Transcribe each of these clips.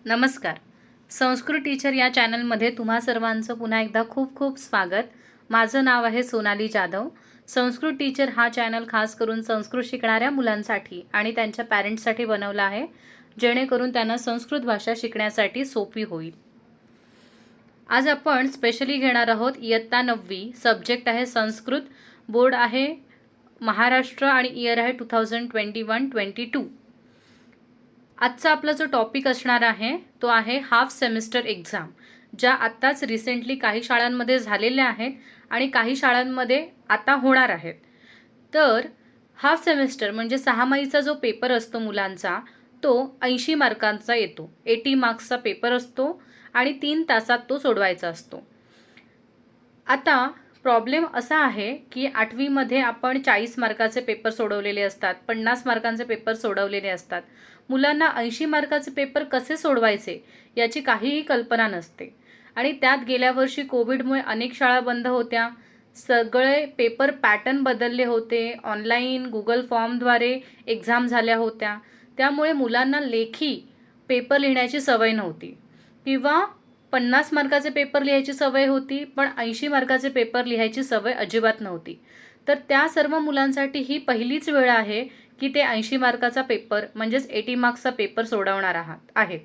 नमस्कार. संस्कृत टीचर या चॅनलमध्ये तुम्हा सर्वांचं पुन्हा एकदा खूप खूप स्वागत. माझं नाव आहे सोनाली जाधव. संस्कृत टीचर हा चॅनल खास करून संस्कृत शिकणाऱ्या मुलांसाठी आणि त्यांच्या पॅरेंट्ससाठी बनवला आहे, जेणेकरून त्यांना संस्कृत भाषा शिकण्यासाठी सोपी होईल. आज आपण स्पेशली घेणार आहोत इयत्ता 9वी. सब्जेक्ट आहे संस्कृत. बोर्ड आहे महाराष्ट्र आणि इयर आहे 2021-22. आजचा आपला जो टॉपिक असणार आहे तो आहे हाफ सेमिस्टर एक्झाम, ज्या आत्ताच रिसेंटली काही शाळांमध्ये झालेल्या आहेत आणि काही शाळांमध्ये आता होणार आहेत. तर हाफ सेमिस्टर म्हणजे 6 माहीचा जो पेपर असतो मुलांचा, तो 80 मार्कांचा येतो. 80 मार्क्सचा पेपर असतो आणि 3 तासात तो सोडवायचा असतो. आता प्रॉब्लेम असा आहे की 8वीमध्ये आपण 40 मार्काचे पेपर सोडवलेले असतात, 50 मार्कांचे पेपर सोडवलेले असतात. मुलांना 80 मार्काचे पेपर कसे सोडवायचे याची काहीही कल्पना नसते. आणि त्यात गेल्या वर्षी कोविडमुळे अनेक शाळा बंद होत्या. सगळे पेपर पॅटर्न बदलले होते. ऑनलाईन गुगल फॉर्मद्वारे एक्झाम झाल्या होत्या. त्यामुळे मुलांना लेखी पेपर लिहिण्याची सवय नव्हती किंवा 50 मार्काचे पेपर लिहायची सवय होती, पण 80 मार्काचे पेपर लिहायची सवय अजिबात नव्हती. तर त्या सर्व मुलांसाठी ही पहिलीच वेळ आहे की ते 80 मार्काचा पेपर म्हणजेच 80 मार्क्सचा पेपर सोडवणार आहेत.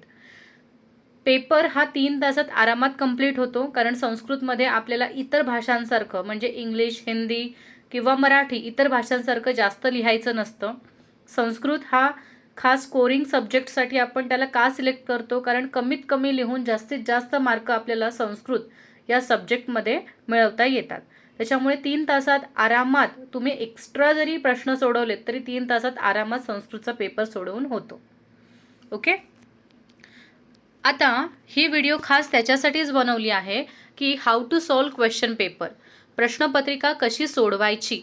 पेपर हा 3 तासात आरामात कंप्लीट होतो, कारण संस्कृतमध्ये आपल्याला इतर भाषांसारखं म्हणजे इंग्लिश, हिंदी किंवा मराठी इतर भाषांसारखं जास्त लिहायचं नसतं. संस्कृत हा खास स्कोरिंग सब्जेक्टसाठी आपण त्याला का सिलेक्ट करतो, कारण कमीत कमी लिहून जास्तीत जास्त मार्क आपल्याला संस्कृत या सब्जेक्टमध्ये मिळवता येतात. त्याच्यामुळे 3 तासात आरामात तुम्ही एक्स्ट्रा जरी प्रश्न सोडवलेत तरी 3 तासात आरामात संस्कृतचा पेपर सोडवून होतो. ओके. आता ही व्हिडिओ खास त्याच्यासाठीच बनवली आहे की how to solve question paper, प्रश्नपत्रिका कशी सोडवायची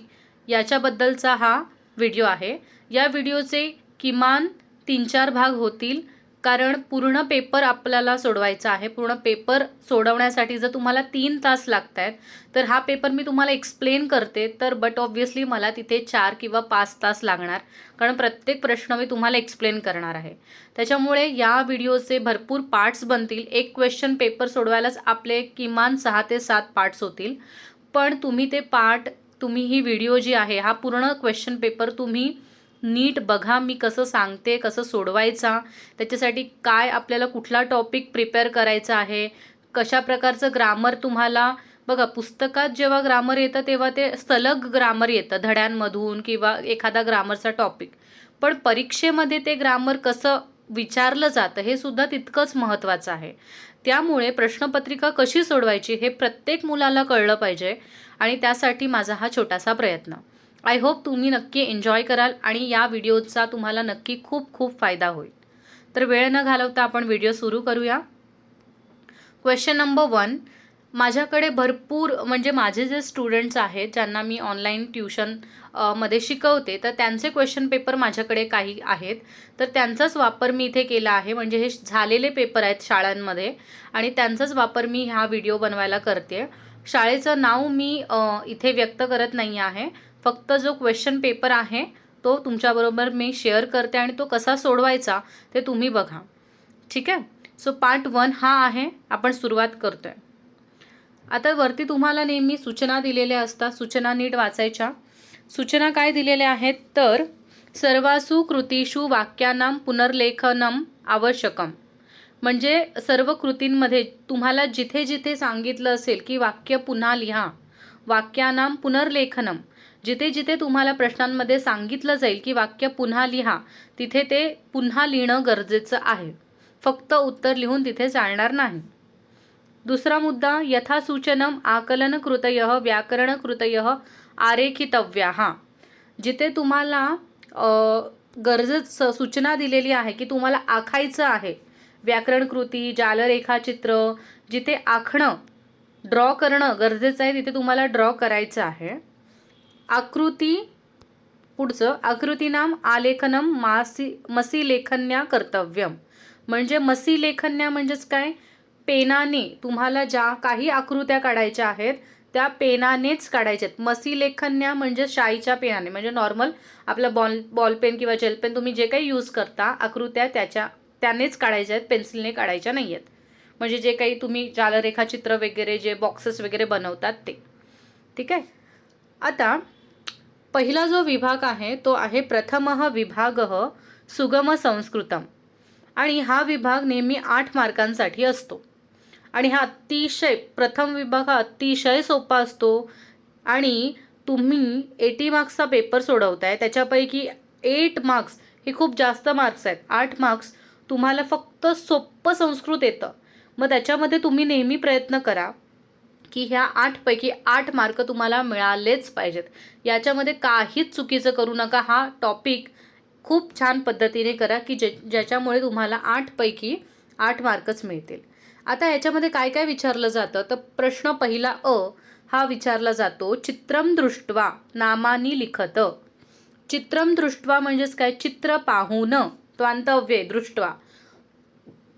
याच्याबद्दलचा हा व्हिडिओ आहे. या व्हिडिओचे किमान 3-4 भाग होतील, कारण पूर्ण पेपर आपल्याला सोडवायचा आहे. पूर्ण पेपर सोडवण्यासाठी जर तुम्हाला 3 तास लागत आहेत तर हा पेपर मी तुम्हाला एक्सप्लेन करते, तर बट ऑब्व्हियसली मला तिथे 4 किंवा 5 तास लागणार, कारण प्रत्येक प्रश्न मी तुम्हाला एक्सप्लेन करणार आहे. त्याच्यामुळे या व्हिडिओचे भरपूर पार्ट्स बनतील. एक क्वेश्चन पेपर सोडवायलाच आपले किमान 6 ते 7 पार्ट्स होतील. पण तुम्ही ही व्हिडिओ जी आहे, हा पूर्ण क्वेश्चन पेपर तुम्ही नीट बघा. मी कसं सांगते, कसं सोडवायचा, त्याच्यासाठी काय आपल्याला कुठला टॉपिक प्रिपेअर करायचा आहे, कशा प्रकारचं ग्रामर तुम्हाला बघा. पुस्तकात जेव्हा ग्रामर येतं तेव्हा ते सलग ग्रामर येतं धड्यांमधून किंवा एखादा ग्रामरचा टॉपिक, पण परीक्षेमध्ये ते ग्रामर कसं विचारलं जातं हे सुद्धा तितकंच महत्त्वाचं आहे. त्यामुळे प्रश्नपत्रिका कशी सोडवायची हे प्रत्येक मुलाला कळलं पाहिजे, आणि त्यासाठी माझा हा छोटासा प्रयत्न. आय होप तुम्ही नक्की एन्जॉय कराल आणि या व्हिडिओचा तुम्हाला नक्की खूप खूप फायदा होईल. तर वेळ न घालवता आपण व्हिडिओ सुरू करूया. Question number 1. माझ्याकडे भरपूर म्हणजे माझे जे स्टुडंट्स आहेत ज्यांना मी ऑनलाईन ट्युशन मध्ये शिकवते, तर त्यांचे क्वेश्चन पेपर माझ्याकडे काही आहेत, तर त्यांचाच वापर मी इथे केला आहे. म्हणजे हे झालेले पेपर आहेत शाळांमध्ये आणि त्यांचाच वापर मी हा व्हिडिओ बनवायला करते. शाळेचं नाव मी इथे व्यक्त करत नाही आहे. फक्त जो क्वेश्चन पेपर आहे तो तुमच्याबरोबर मी शेअर करते आणि तो कसा सोडवायचा ते तुम्ही बघा. ठीक आहे. सो पार्ट 1 हा आहे. आपण सुरुवात करतोय. आता वरती तुम्हाला नेहमी सूचना दिलेल्या असतात. सूचना नीट वाचायच्या. सूचना काय दिलेल्या आहेत तर सर्वासु कृतीषु वाक्यानां पुनर्लेखनम आवश्यकम. म्हणजे सर्व कृतींमध्ये तुम्हाला जिथे जिथे सांगितलं असेल की वाक्य पुन्हा लिहा, वाक्यानां पुनर्लेखनम, जिथे जिथे तुम्हाला प्रश्नांमध्ये सांगितलं जाईल की वाक्य पुन्हा लिहा, तिथे ते पुन्हा लिहिणं गरजेचं आहे. फक्त उत्तर लिहून तिथे चालणार नाही. दुसरा मुद्दा, यथासूचनम आकलनकृतयः व्याकरणकृतयः आरेखितव्याः. जिथे तुम्हाला सूचना दिलेली आहे की तुम्हाला आखायचं आहे, व्याकरणकृती, जालरेखाचित्र, जिथे आखणं, ड्रॉ करणं गरजेचं आहे तिथे तुम्हाला ड्रॉ करायचं आहे. आकृती, पुढचं आकृतीनाम आलेखनम मसीलेखन्या कर्तव्यम. म्हणजे मसीलेखन्या म्हणजेच काय, पेनाने तुम्हाला ज्या काही आकृत्या काढायच्या आहेत त्या पेनानेच काढायच्या आहेत. मसीलेखन्या म्हणजे शाईच्या पेनाने, म्हणजे नॉर्मल आपला बॉल पेन किंवा जेल पेन तुम्ही जे काही यूज करता आकृत्या त्याच्या त्यानेच काढायच्या आहेत, पेन्सिलने काढायच्या नाही आहेत. म्हणजे जे काही तुम्ही जालरेखाचित्र वगैरे जे बॉक्सेस वगैरे बनवतात ते. ठीक आहे. आता पहिला जो विभाग आहे तो आहे प्रथमः विभागः सुगम संस्कृतम. आणि हा विभाग नेहमी 8 मार्कांसाठी असतो. आणि हा अतिशय प्रथम विभाग हा अतिशय सोपा असतो. आणि तुम्ही 80 मार्क्सचा पेपर सोडवताय, त्याच्यापैकी 8 मार्क्स हे खूप जास्त मार्क्स आहेत. 8 मार्क्स तुम्हाला फक्त सोपं संस्कृत येतं. मग त्याच्यामध्ये तुम्ही नेहमी प्रयत्न करा की ह्या 8 पैकी 8 मार्क तुम्हाला मिळालेच पाहिजेत. याच्यामध्ये काहीच चुकीचं करू नका. हा टॉपिक खूप छान पद्धतीने करा की ज्याच्यामुळे तुम्हाला 8 पैकी 8 मार्कच मिळतील. आता याच्यामध्ये काय काय विचारलं जातं, तर प्रश्न पहिला हा विचारला जातो, चित्रम दृष्ट्वा नामानी लिखत. चित्रम दृष्ट्वा म्हणजेच काय, चित्र पाहून, त्वांतव्ये दृष्ट्वा,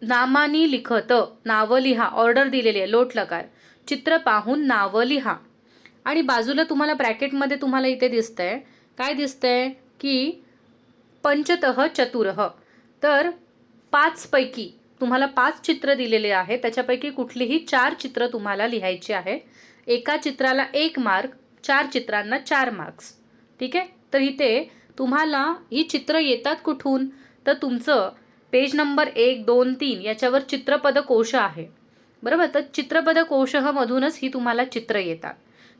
नामानी लिखत, नावं लिहा, ऑर्डर दिलेली आहे, लोट लकार, चित्र पाहून नावं लिहा. आणि बाजूला तुम्हाला ब्रॅकेटमध्ये तुम्हाला इथे दिसतंय, काय दिसतंय की पंचतः चतुरः. तर 5 पैकी तुम्हाला 5 चित्र दिलेले आहे, त्याच्यापैकी कुठलीही 4 चित्र तुम्हाला लिहायची आहे. एका चित्राला 1 मार्क, 4 चित्रांना 4 मार्क्स. ठीक आहे. तर इथे तुम्हाला ही चित्र येतात कुठून, तर तुमचं पेज नंबर 1, 2, 3 याच्यावर चित्रपद कोश आहे, बरोबर. तर चित्रपद कोशमधूनच ही तुम्हाला चित्र येतात.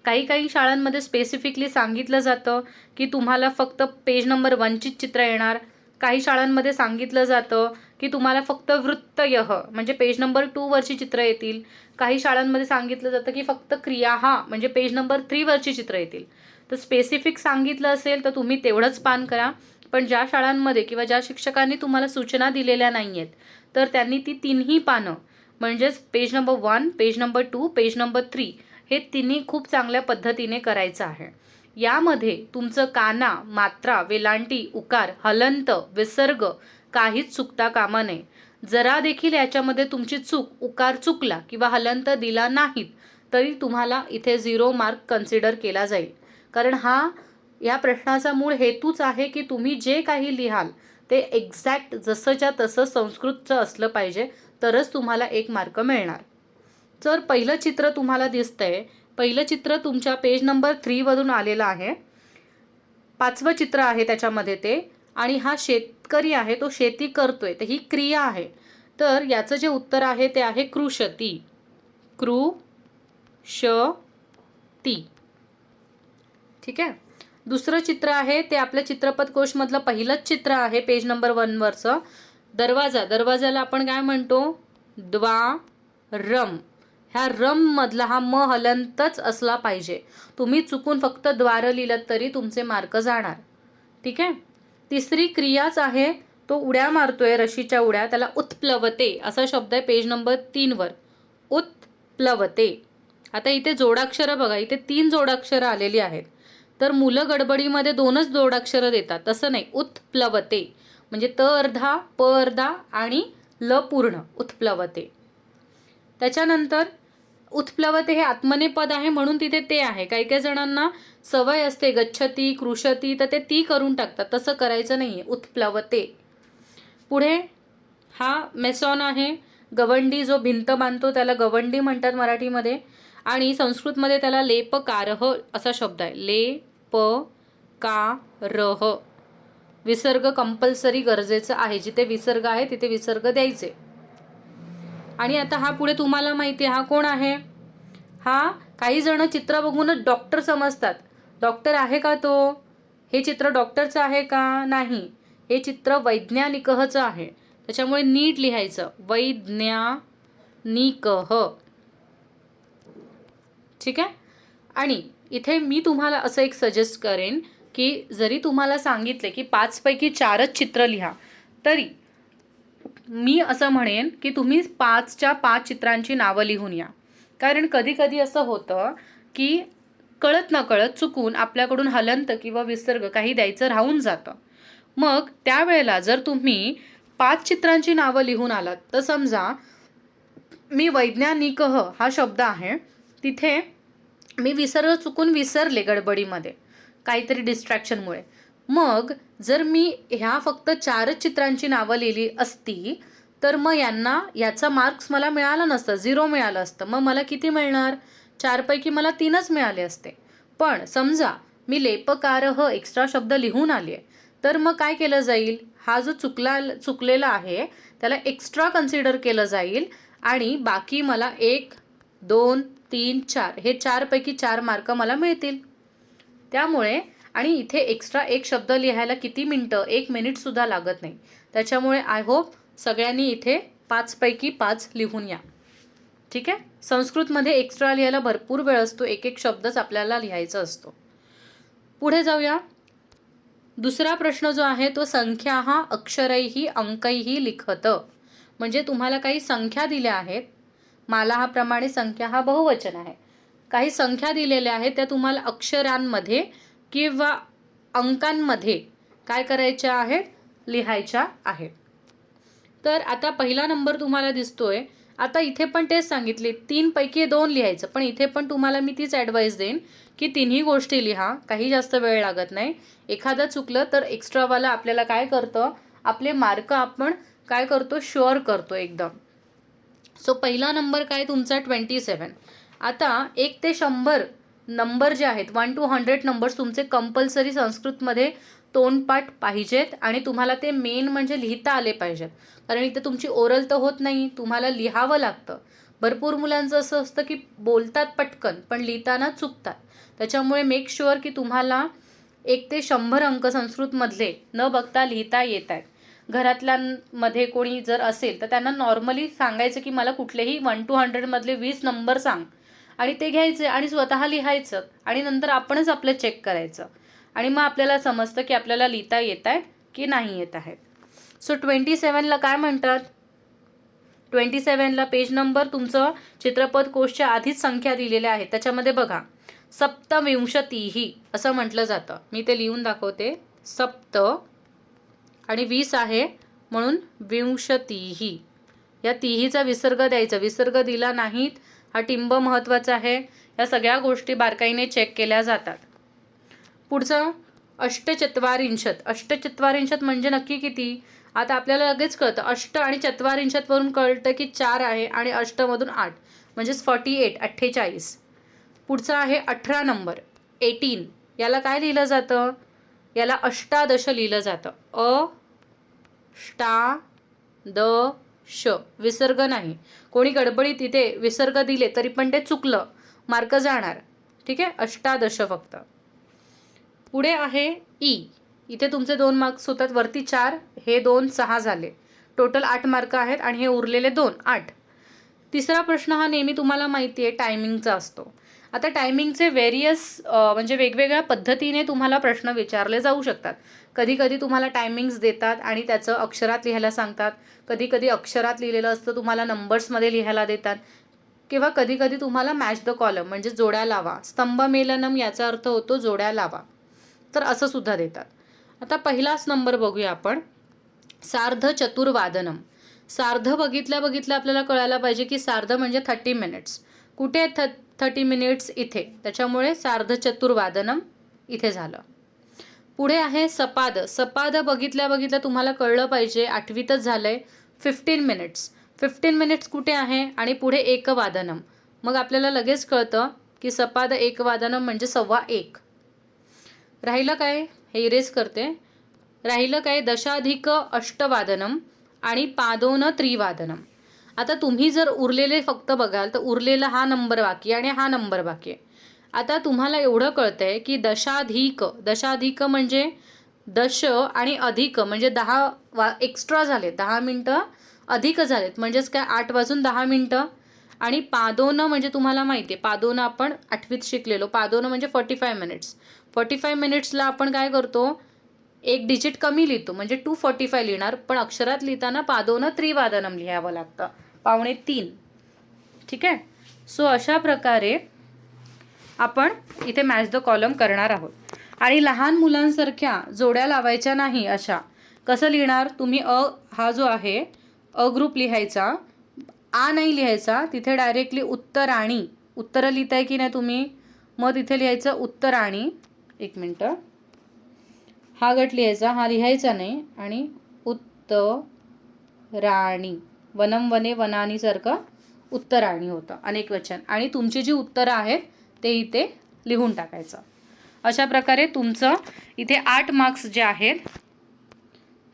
काही शाळांमध्ये स्पेसिफिकली सांगितलं जातं की तुम्हाला फक्त पेज नंबर 1चीच चित्र येणार. काही शाळांमध्ये सांगितलं जातं की तुम्हाला फक्त वृत्तयः म्हणजे पेज नंबर 2वरची चित्र येतील. काही शाळांमध्ये सांगितलं जातं की फक्त क्रियाः म्हणजे पेज नंबर 3वरची चित्र येतील. तर स्पेसिफिक सांगितलं असेल तर तुम्ही तेवढंच पान करा. पण ज्या शाळांमध्ये किंवा ज्या शिक्षकांनी तुम्हाला सूचना दिलेल्या नाही आहेत, तर त्यांनी ती 3ही पानं म्हणजेच page number 1, page number 2, page number 3 हे तिन्ही खूप चांगल्या पद्धतीने करायचं आहे. यामध्ये तुमचं काना, मात्रा, वेलांटी, उकार, हलंत, विसर्ग काहीच चुकता कामा नये. जरा देखील याच्यामध्ये तुमची चूक, उकार चुकला किंवा हलंत दिला नाहीत तरी तुम्हाला इथे 0 मार्क कन्सिडर केला जाईल. कारण या प्रश्नाचा मूळ हेतूच आहे की तुम्ही जे काही लिहाल ते एक्झॅक्ट जसंच्या तसं संस्कृतचं असलं पाहिजे, तरच तुम्हाला 1 मार्क मिळणार. तर पहिलं चित्र तुम्हाला दिसतंय, पहिलं चित्र तुमच्या पेज नंबर 3वरून आलेलं आहे. 5वं चित्र आहे त्याच्यामध्ये ते. आणि हा शेतकरी आहे, तो शेती करतोय, तर ही क्रिया आहे. तर याचं जे उत्तर आहे ते आहे कृषती. कृषती. ठीक आहे. दुसरं चित्र आहे ते आपल्या चित्रपट कोशमधलं पहिलंच चित्र आहे, पेज नंबर 1वरचं. दरवाजा. दरवाजाला आपण काय म्हणतो, द्वारम. ह्या रम मधला हा म हलंतच असला पाहिजे. तुम्ही चुकून फक्त द्वार लिहिलं तरी तुमचे मार्क जाणार. ठीक आहे. तिसरी क्रियाच आहे, तो उड्या मारतोय, रशीच्या उड्या, त्याला उत्प्लवते असा शब्द आहे पेज नंबर 3वर. उत्प्लवते. आता इथे जोडाक्षरं बघा, इथे 3 जोडाक्षरं आलेली आहेत. तर मुलं गडबडीमध्ये 2च जोडाक्षरं देतात, तसं नाही. उत्प्लवते म्हणजे त अर्धा, प अर्धा आणि ल पूर्ण, उत्प्लवते. त्याच्यानंतर उत्प्लवते हे आत्मनेपद आहे म्हणून तिथे ते आहे. काही जणांना सवय असते गच्छती, कृषती, तर ते ती करून टाकतात, तसं करायचं नाही आहे. उत्प्लवते. पुढे हा मेसॉन आहे, गवंडी, जो भिंत बांधतो त्याला गवंडी म्हणतात मराठीमध्ये. आणि संस्कृतमध्ये त्याला लेपकारह असा शब्द आहे, लेपकारह. विसर्ग कंपल्सरी गरजेचं आहे, जिथे विसर्ग आहे तिथे विसर्ग द्यायचे. आणि आता हा पुढे तुम्हाला माहिती आहे हा कोण आहे. हा काही जण चित्र बघूनच डॉक्टर समजतात. डॉक्टर आहे का तो, हे चित्र डॉक्टरचं आहे का, नाही, हे चित्र वैज्ञानिकहचं आहे. त्याच्यामुळे नीट लिहायचं, वैज्ञानिकह. ठीक आहे. आणि इथे मी तुम्हाला असं एक सजेस्ट करेन की जरी तुम्हाला सांगितले की 5 पैकी 4च चित्र लिहा, तरी मी असं म्हणेन की तुम्ही 5च्या 5 चित्रांची नावं लिहून या. कारण कधी कधी असं होतं की कळत नकळत चुकून आपल्याकडून हलंत किंवा विसर्ग काही द्यायचं राहून जातं. मग त्यावेळेला जर तुम्ही 5 चित्रांची नावं लिहून आलात, तर समजा मी वैज्ञानिकह हा शब्द आहे, तिथे मी विसर्ग चुकून विसरले गडबडीमध्ये काहीतरी डिस्ट्रॅक्शनमुळे, मग जर मी ह्या फक्त 4च चित्रांची नावं लिहिली असती तर मग याचा मार्क्स मला मिळाला नसतं, 0 मिळालं असतं. मग मला किती मिळणार? 4 पैकी मला 3च मिळाले असते. पण समजा मी लेपकारः एक्स्ट्रा शब्द लिहून आली आहे, तर मग काय केलं जाईल? हा जो चुकलेला आहे त्याला एक्स्ट्रा कन्सिडर केलं जाईल आणि बाकी मला 1, 2, 3, 4 हे 4 पैकी 4 मार्क मला मिळतील. त्यामुळे आणि इथे एक्स्ट्रा एक शब्द लिहायला किती मिनटं? 1 मिनिटसुद्धा लागत नाही. त्याच्यामुळे आय होप सगळ्यांनी इथे 5 पैकी 5 लिहून या. ठीक आहे. संस्कृतमध्ये एक्स्ट्रा लिहायला भरपूर वेळ असतो, एक एक शब्दच आपल्याला लिहायचा असतो. पुढे जाऊया. दुसरा प्रश्न जो आहे तो संख्याः अक्षरैः अंकैः लिखत. म्हणजे तुम्हाला काही संख्या दिल्या आहेत. मालाप्रमाणे संख्या हा बहुवचन आहे. काही संख्या दिलेल्या आहेत त्या तुम्हाला अक्षरांमध्ये किंवा अंकांमध्ये काय करायच्या आहेत? लिहायच्या आहेत. तर आता पहिला नंबर तुम्हाला दिसतोय. आता इथे पण तेच सांगितले 3 पैकी 2 लिहायचं, पण इथे पण तुम्हाला मी तीच ॲडवाईस देईन की तिन्ही गोष्टी लिहा, काही जास्त वेळ लागत नाही. एखादं चुकलं तर एक्स्ट्रावाला आपल्याला काय करतं? आपले मार्क आपण काय करतो? शुअर करतो एकदम. सो पहिला नंबर काय तुमचा? 27. आता 1 ते 100 नंबर जे आहेत 1 to 100 नंबर्स तुमचे कंपल्सरी संस्कृतमध्ये तोंडपाठ पाहिजेत आणि तुम्हाला ते मेन म्हणजे लिहिता आले पाहिजेत. कारण इथे तुमची ओरल तर होत नाही, तुम्हाला लिहावं लागतं. भरपूर मुलांचं असं असतं की बोलतात पटकन पण लिहिताना चुकतात. त्याच्यामुळे मेक शुअर की तुम्हाला 1 ते 100 अंक संस्कृतमधले न बघता लिहिता येत आहेत. घरातल्यांमध्ये कोणी जर असेल तर त्यांना नॉर्मली सांगायचं की मला कुठलेही 1 to 100 मधले 20 नंबर सांग आणि ते घ्यायचे आणि स्वतः लिहायचं आणि नंतर आपणच आपलं चेक करायचं आणि मग आपल्याला समजतं की आपल्याला लिहिता येत आहेत की नाही येत आहेत. सो 27ला काय म्हणतात? 27ला पेज नंबर तुमचं चित्रपट कोशच्या आधीच संख्या दिलेल्या आहेत. त्याच्यामध्ये बघा सप्तविंशतिः असं म्हटलं जातं. मी ते लिहून दाखवते. सप्त आणि 20 आहे म्हणून विंशतिः. या तिहीचा विसर्ग द्यायचा. विसर्ग दिला नाहीत हा टिंब महत्त्वाचा आहे. या सगळ्या गोष्टी बारकाईने चेक केल्या जातात. पुढचं अष्टचत्वारिंशत. अष्टचत्वारिंशत म्हणजे नक्की किती? आता आपल्याला लगेच कळतं. अष्ट आणि चत्वारिंशतवरून कळतं की 4 आहे आणि अष्टमधून 8 म्हणजेच 48 48. पुढचा आहे 18 नंबर 18. याला काय लिहिलं जातं? याला अष्टादश लिहिलं जातं. ष्टा द श. विसर्ग नाही. कोणी गडबडीत इथे विसर्ग दिले तरी पण ते चुकलं, मार्क जाणार. ठीक आहे. अष्टादश फक्त. पुढे आहे ई. इथे तुमचे 2 मार्क्स होतात. वरती 4 हे 2 6 झाले. टोटल 8 मार्क आहेत आणि हे उरलेले 2 8. तिसरा प्रश्न हा नेहमी तुम्हाला माहिती आहे टायमिंगचा असतो. आता टायमिंगचे म्हणजे वेगवेगळ्या पद्धतीने तुम्हाला प्रश्न विचारले जाऊ शकतात. कधी कधी तुम्हाला टायमिंग्स देतात आणि त्याचं अक्षरात लिहायला सांगतात. कधी कधी अक्षरात लिहिलेलं असतं तुम्हाला नंबर्समध्ये लिहायला देतात किंवा कधी कधी तुम्हाला मॅच द कॉलम म्हणजे जोड्या लावा. स्तंभमेलनम याचा अर्थ होतो जोड्या लावा. तर असं सुद्धा देतात. आता पहिलाच नंबर बघूया आपण. सार्ध चतुर्वादनम. सार्ध बघितल्या आपल्याला कळायला पाहिजे की सार्ध म्हणजे 30 मिनिट्स. कुठे आहेत 30 मिनिट्स? इथे. त्याच्यामुळे सार्ध चतुर्वादनम इथे झालं. पुढे आहे सपाद. सपाद बघितल्या तुम्हाला कळलं पाहिजे 8वीतच झालंय. 15 मिनिट्स. 15 मिनिट्स कुठे आहे? आणि पुढे एकवादनम. मग आपल्याला लगेच कळतं की सपाद एकवादनम म्हणजे 1:15. राहिलं काय? हे इरेज करते. राहिलं काय? दशाधिक अष्टवादनम आणि पादोन त्रिवादनम. आता तुम्ही जर उरलेले फक्त बघाल तर उरलेला हा नंबर बाकी आणि हा नंबर बाकी आहे. आता तुम्हाला एवढं कळतंय की दशाधिक म्हणजे 10 आणि अधिक म्हणजे 10 एक्स्ट्रा झाले. 10 मिनटं अधिक झालेत म्हणजेच काय 8 वाजून 10 मिनटं. आणि पादोन म्हणजे तुम्हाला माहिती आहे पादोन आपण 8वीत शिकलेलो. पादोन म्हणजे 45 मिनिट्स. 45 मिनिट्सला आपण काय करतो? एक डिजिट कमी लिहितो म्हणजे 245 लिहिणार. पण अक्षरात लिहिताना पादोन त्रिवादनम लिहावं लागतं 2:15. ठीक आहे. सो अशा प्रकारे आपण इथे मॅच द कॉलम करणार आहोत. आणि लहान मुलांसारख्या जोड्या लावायच्या नाही. अशा कसं लिहिणार तुम्ही? हा जो आहे अ ग्रुप लिहायचा, आ नाही लिहायचा. तिथे डायरेक्टली उत्तराणी. उत्तरं लिहिताय की नाही तुम्ही? मग तिथे लिहायचं उत्तराणी. 1 मिनटं. हा गट लिहायचा, हा लिहायचा नाही. आणि उत्तराणी, वनम वने वनानी सारखं उत्तराणी होतं अनेक वचन. आणि तुमची जी उत्तरं आहेत ते इथे लिहून टाकायचं. अशा प्रकारे तुमचं इथे 8 मार्क्स जे आहेत,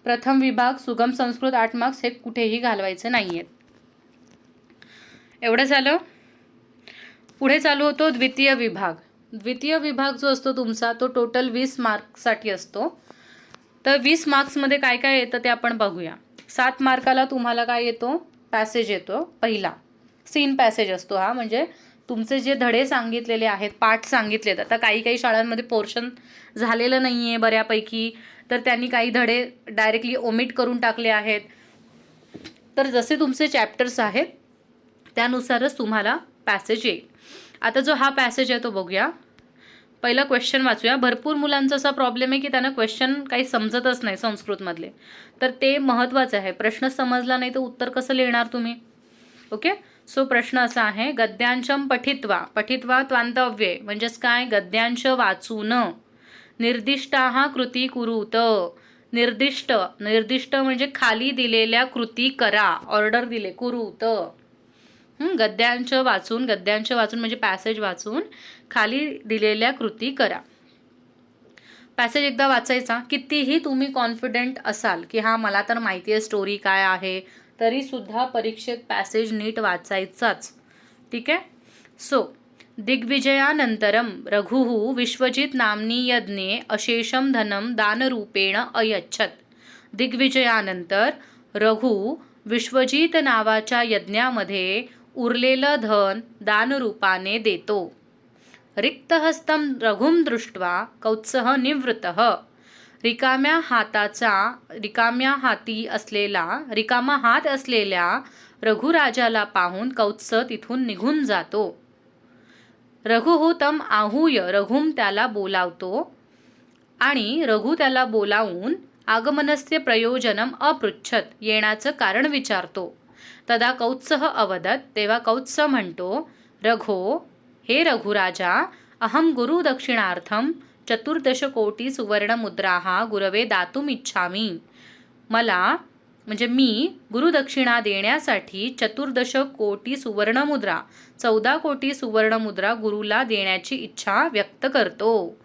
प्रथम विभाग सुगम संस्कृत 8 मार्क्स, हे कुठेही घालवायचे नाही आहेत. एवढं झालं. पुढे चालू होतो द्वितीय विभाग. द्वितीय विभाग जो असतो तुमचा तो टोटल 20 मार्क्ससाठी असतो. तर 20 मार्क्समध्ये काय काय येतं ते आपण बघूया. 7 मार्काला तुम्हाला काय येतो, पॅसेज येतो. पहिला सीन पॅसेज असतो हा, म्हणजे तुमचे जे धडे सांगितलेले आहेत, पाठ सांगितलेत. आता काही काही शाळांमध्ये पोर्शन झालेलं नाही आहे बऱ्यापैकी, तर त्यांनी काही धडे डायरेक्टली ओमिट करून टाकले आहेत. तर जसे तुमचे चॅप्टर्स आहेत त्यानुसारच तुम्हाला पॅसेज येईल. आता जो हा पॅसेज आहे तो बघूया. पहिला क्वेश्चन वाचूया. भरपूर मुलांचा असा प्रॉब्लेम आहे की त्यांना क्वेश्चन काही समजतच नाही संस्कृतमधले, तर ते महत्त्वाचं आहे. प्रश्न समजला नाही तर उत्तर कसं लिहिणार तुम्ही? ओके. सो प्रश्न असा आहे, गद्यांशम पठित्वा, पठित्वा त्वांतव्ये म्हणजेच काय, गद्यांश वाचून निर्दिष्टाः कृती कुरुत, निर्दिष्ट, निर्दिष्ट म्हणजे खाली दिलेल्या कृती करा, ऑर्डर दिले, कुरुत. गद्यांश वाचून, गद्यांश वाचून म्हणजे पॅसेज वाचून खाली दिलेल्या कृती करा. पॅसेज एकदा वाचायचा. कितीही तुम्ही कॉन्फिडेंट असाल की हा मला तर माहिती आहे स्टोरी काय आहे, तरी सुद्धा परीक्षेत पॅसेज नीट वाचायचाच. ठीक आहे. सो दिग्विजयानंतरम रघुः विश्वजित नाम्नी यज्ञे अशेषम धनम दानरूपेण अयच्छत. दिग्विजयानंतर रघु विश्वजित नावाच्या यज्ञामध्ये उरलेलं धन दानरूपाने देतो. रिक्तहस्तं रघुं दृष्ट्वा कौत्सः निवृत्तः. रिकाम्या हात असलेल्या रघुराजाला पाहून कौत्स तिथून निघून जातो. रघुः तं आहूय, रघुम त्याला बोलावतो आणि रघु त्याला बोलावून आगमनस्य प्रयोजनम अपृच्छत, येण्याचं कारण विचारतो. तदा कौत्सः अवदत, तेव्हा कौत्स म्हणतो, रघो, हे रघुराजा, अहम गुरुदक्षिणार्थम 14 कोटी सुवर्णमुद्राः गुरवे दातुम इच्छामी. मला म्हणजे मी गुरुदक्षिणा देण्यासाठी 14 कोटी सुवर्णमुद्रा, 14 कोटी सुवर्णमुद्रा गुरुला देण्याची इच्छा व्यक्त करतो.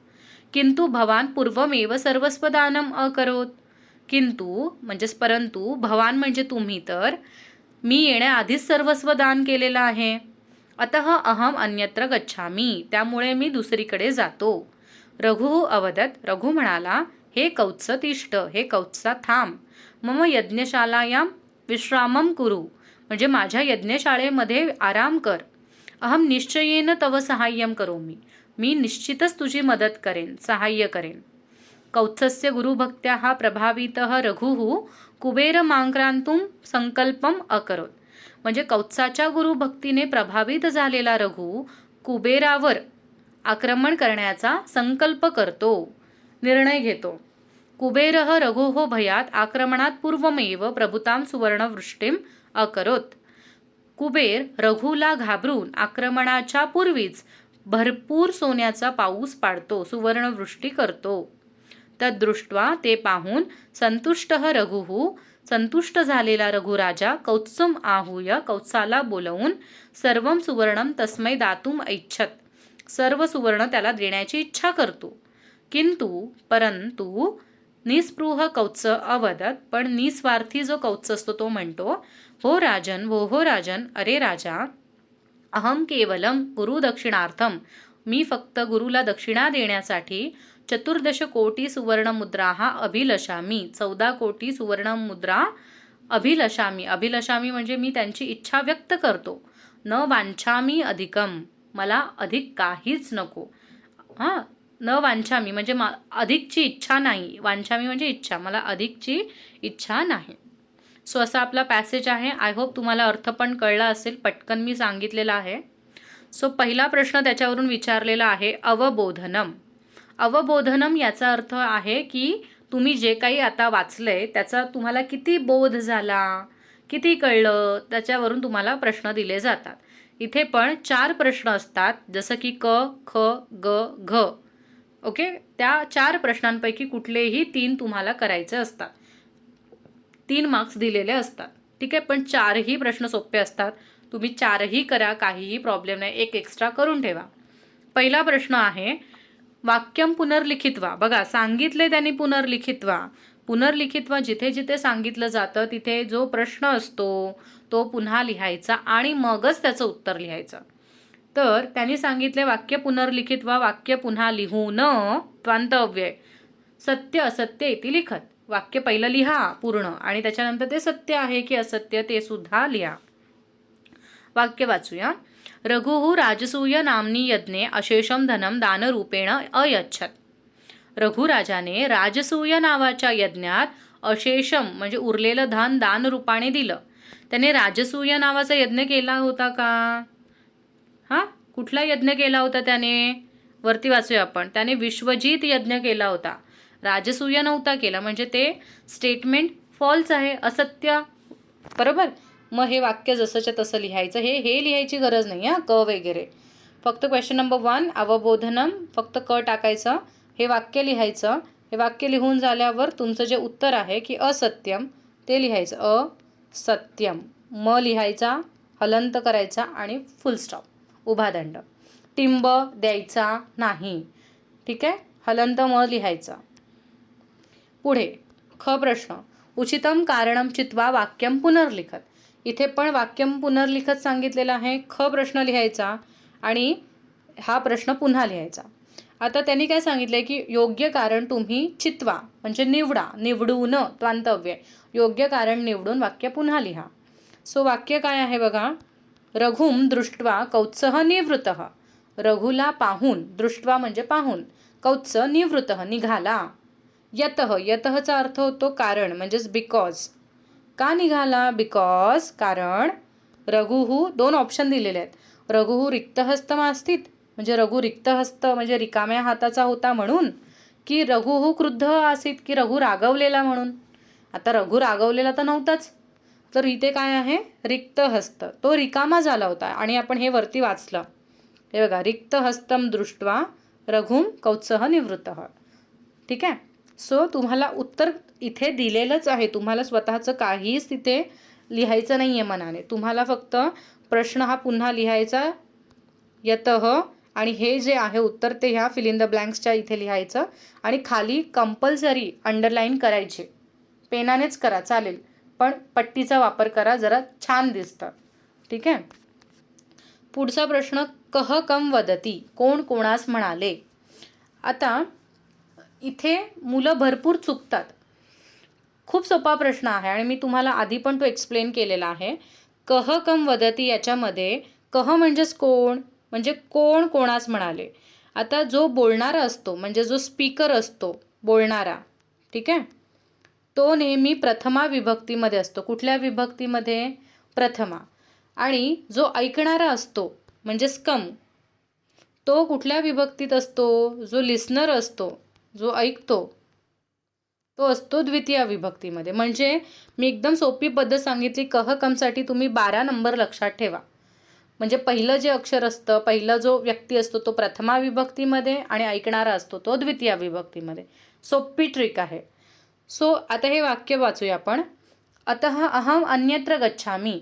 किंतु भवान पूर्वमेव सर्वस्व दानम अकरोत. किंतु म्हणजेच परंतु, भवान म्हणजे तुम्ही, तर मी येण्याआधीच सर्वस्व दान केलेलं आहे. अतः अहम अन्यत्र गच्छामी, त्यामुळे मी दुसरीकडे जातो. रघु अवदत, रघु म्हणाला, हे कौत्स तिष्ठ, हे कौत्सा थांब. मम यज्ञशालायां विश्रामम कुरु, म्हणजे माझ्या यज्ञशाळेमध्ये आराम कर. अहम निश्चयेन तव सहाय्यम करोमि, मी निश्चितच तुझी मदत करेन, सहाय्य करेन. कौत्सस्य गुरुभक्त्याः प्रभावितः रघुः कुबेरमाक्रान्तुं संकल्पम अकरोत. म्हणजे कौत्साच्या गुरुभक्तीने प्रभावित झालेला रघु कुबेरावर आक्रमण करण्याचा संकल्प करतो, निर्णय घेतो. कुबेरः रघोः भयात आक्रमणात पूर्वमेव प्रभुतां सुवर्णवृष्टीम अकरोत. कुबेर रघुला घाबरून आक्रमणाच्या पूर्वीच भरपूर सोन्याचा पाऊस पाडतो, सुवर्णवृष्टी करतो. तद्दृष्ट्वा, ते पाहून, संतुष्टः रघुः, संतुष्ट झालेला रघुराजा कौत्सम आहूय, कौत्साला बोलवून सर्वं सुवर्णम तस्मै दातुम ऐच्छत, सर्व सुवर्ण त्याला देण्याची इच्छा करतो. किंतु परंतु निस्पृह कौत्स अवदत, पण निस्वार्थी जो कौत्स असतो तो म्हणतो, हो राजन, हो राजन, अरे राजा, अहम केवलम गुरुदक्षिणार्थम, मी फक्त गुरुला दक्षिणा देण्यासाठी 14 कोटी सुवर्णमुद्राः अभिलषामी, 14 कोटी सुवर्णमुद्रा अभिलषामी, अभिलषामी म्हणजे मी त्यांची इच्छा व्यक्त करतो. न वांछामी अधिकम, मला अधिक काहीच नको. न वांछामी म्हणजे अधिकची इच्छा नाही, वांछामी म्हणजे इच्छा, मला अधिकची इच्छा नाही. सो असा आपला पॅसेज आहे. आय होप तुम्हाला अर्थ पण कळला असेल, पटकन मी सांगितलेला आहे. सो पहिला प्रश्न त्याच्यावरून विचारलेला आहे, अवबोधनम. अवबोधनम याचा अर्थ आहे की तुम्ही जे काही आता वाचलंय त्याचा तुम्हाला किती बोध झाला, किती कळलं, त्याच्यावरून तुम्हाला प्रश्न दिले जातात. इथे पण 4 प्रश्न असतात, जसं की क, ख, ग, घ. ओके, त्या 4 प्रश्नांपैकी कुठलेही 3 तुम्हाला करायचे असतात. 3 मार्क्स दिलेले असतात. ठीक आहे, पण 4ही प्रश्न सोपे असतात. तुम्ही 4ही करा, काहीही प्रॉब्लेम नाही. एक एक्स्ट्रा करून ठेवा. पहिला प्रश्न आहे, वाक्यम पुनर्लिखित्वा. बघा, सांगितले त्यांनी पुनर्लिखित्वा. पुनर्लिखित्वा जिथे जिथे सांगितलं जातं तिथे जो प्रश्न असतो तो पुन्हा लिहायचा आणि मगच त्याचं उत्तर लिहायचं. तर त्यांनी सांगितले वाक्य पुनर्लिखित्वा, वाक्य पुन्हा लिहून त्वांत अव्यय सत्य असत्य इति लिखत. वाक्य पहिलं लिहा पूर्ण आणि त्याच्यानंतर ते सत्य आहे की असत्य ते सुद्धा लिहा. वाक्य वाचूया. रघुः राजसूय नाम्नी यज्ञे अशेषम धनम दानरूपेण अयच्छत. रघुराजाने राजसूय नावाच्या यज्ञात अशेषम म्हणजे उरलेलं धन दानरूपाने दिलं. त्याने राजसूय नावाचा यज्ञ केला होता का? हां, कुठला यज्ञ केला होता त्याने? वरती वाचूया आपण. त्याने विश्वजित यज्ञ केला होता. राजसूय नव्हता केला, म्हणजे ते स्टेटमेंट फॉल्स आहे, असत्य. बरोबर. मग हे वाक्य जसंच्या तसं लिहायचं. हे लिहायची गरज नाही हां, क वगैरे. फक्त क्वेश्चन नंबर 1 अवबोधनम, फक्त क टाकायचं. हे वाक्य लिहायचं. हे वाक्य लिहून झाल्यावर तुमचं जे उत्तर आहे की असत्यम ते लिहायचं. असत्यम. म लिहायचा, हलंत करायचा आणि फुल स्टॉप, उभा दंड. टिंब द्यायचा नाही. ठीक आहे, हलंत म लिहायचा. पुढे ख प्रश्न, उचितम कारणम चित्वा वाक्यम पुनर्लिखत. इथे पण वाक्यम पुनर्लिखत सांगितलेलं आहे. ख प्रश्न लिहायचा आणि हा प्रश्न पुन्हा लिहायचा. आता त्यांनी काय सांगितलंय की योग्य कारण तुम्ही चित्वा म्हणजे निवडा, निवडून त्वांतव्य, योग्य कारण निवडून वाक्य पुन्हा लिहा. सो वाक्य काय आहे बघा. रघुम दृष्ट्वा कौत्सः निवृत्तः. रघुला पाहून, दृष्ट्वा म्हणजे पाहून, कौत्स निवृत्तः निघाला. यतः, यतःचा अर्थ होतो कारण, म्हणजेच बिकॉज. का निघाला? बिकॉज, कारण. रघुः 2 ऑप्शन दिलेले आहेत. रघुः रिक्तहस्तमास्थित म्हणजे रघु रिक्तहस्त म्हणजे रिकाम्या हाताचा होता म्हणून, की रघुः क्रुद्ध आसीत की रघु रागवलेला म्हणून. आता रघु रागवलेला तर नव्हताच, तर इथे काय आहे? रिक्तहस्त, तो रिकामा झाला होता. आणि आपण हे वरती वाचलं. हे बघा, रिक्तहस्तम दृष्ट्वा रघुम कौत्सः निवृत्तः. ठीक आहे. सो तुम्हाला उत्तर इथे दिलेलंच आहे. तुम्हाला स्वतःचं काहीच तिथे लिहायचं नाही आहे मनाने. तुम्हाला फक्त प्रश्न हा पुन्हा लिहायचा, यतः, आणि हे जे आहे उत्तर ते ह्या फिल इन द ब्लँक्सच्या इथे लिहायचं आणि खाली कंपल्सरी अंडरलाईन करायचे. पेनानेच करा चालेल, पण पट्टीचा वापर करा, जरा छान दिसतं. ठीक आहे. पुढचा प्रश्न, कह कम वदती, कोण कोणास म्हणाले. आता इथे मुलं भरपूर चुकतात. खूप सोपा प्रश्न आहे आणि मी तुम्हाला आधी पण तो एक्सप्लेन केलेला आहे. कह कम वदती याच्यामध्ये कह म्हणजेच कोण, म्हणजे कोण कोणास म्हणाले. आता जो बोलणारा असतो म्हणजे जो स्पीकर असतो बोलणारा, ठीक आहे, तो नेहमी प्रथमा विभक्तीमध्ये असतो. कुठल्या विभक्तीमध्ये? प्रथमा. आणि जो ऐकणारा असतो म्हणजे स्कम, तो कुठल्या विभक्तीत असतो? जो लिस्नर असतो, जो ऐकतो, तो असतो द्वितीय विभक्तीमध्ये. म्हणजे मी एकदम सोपी पद्धत सांगितली. कह कमसाठी तुम्ही 12 नंबर लक्षात ठेवा. म्हणजे पहिलं जे अक्षर असतं, पहिला जो व्यक्ती असतो तो प्रथमा विभक्तीमध्ये आणि ऐकणारा असतो तो द्वितीय विभक्तीमध्ये. सोपी ट्रिक आहे. सो आता हे वाक्य वाचूया आपण. अतः अहम अन्यत्र गच्छामी,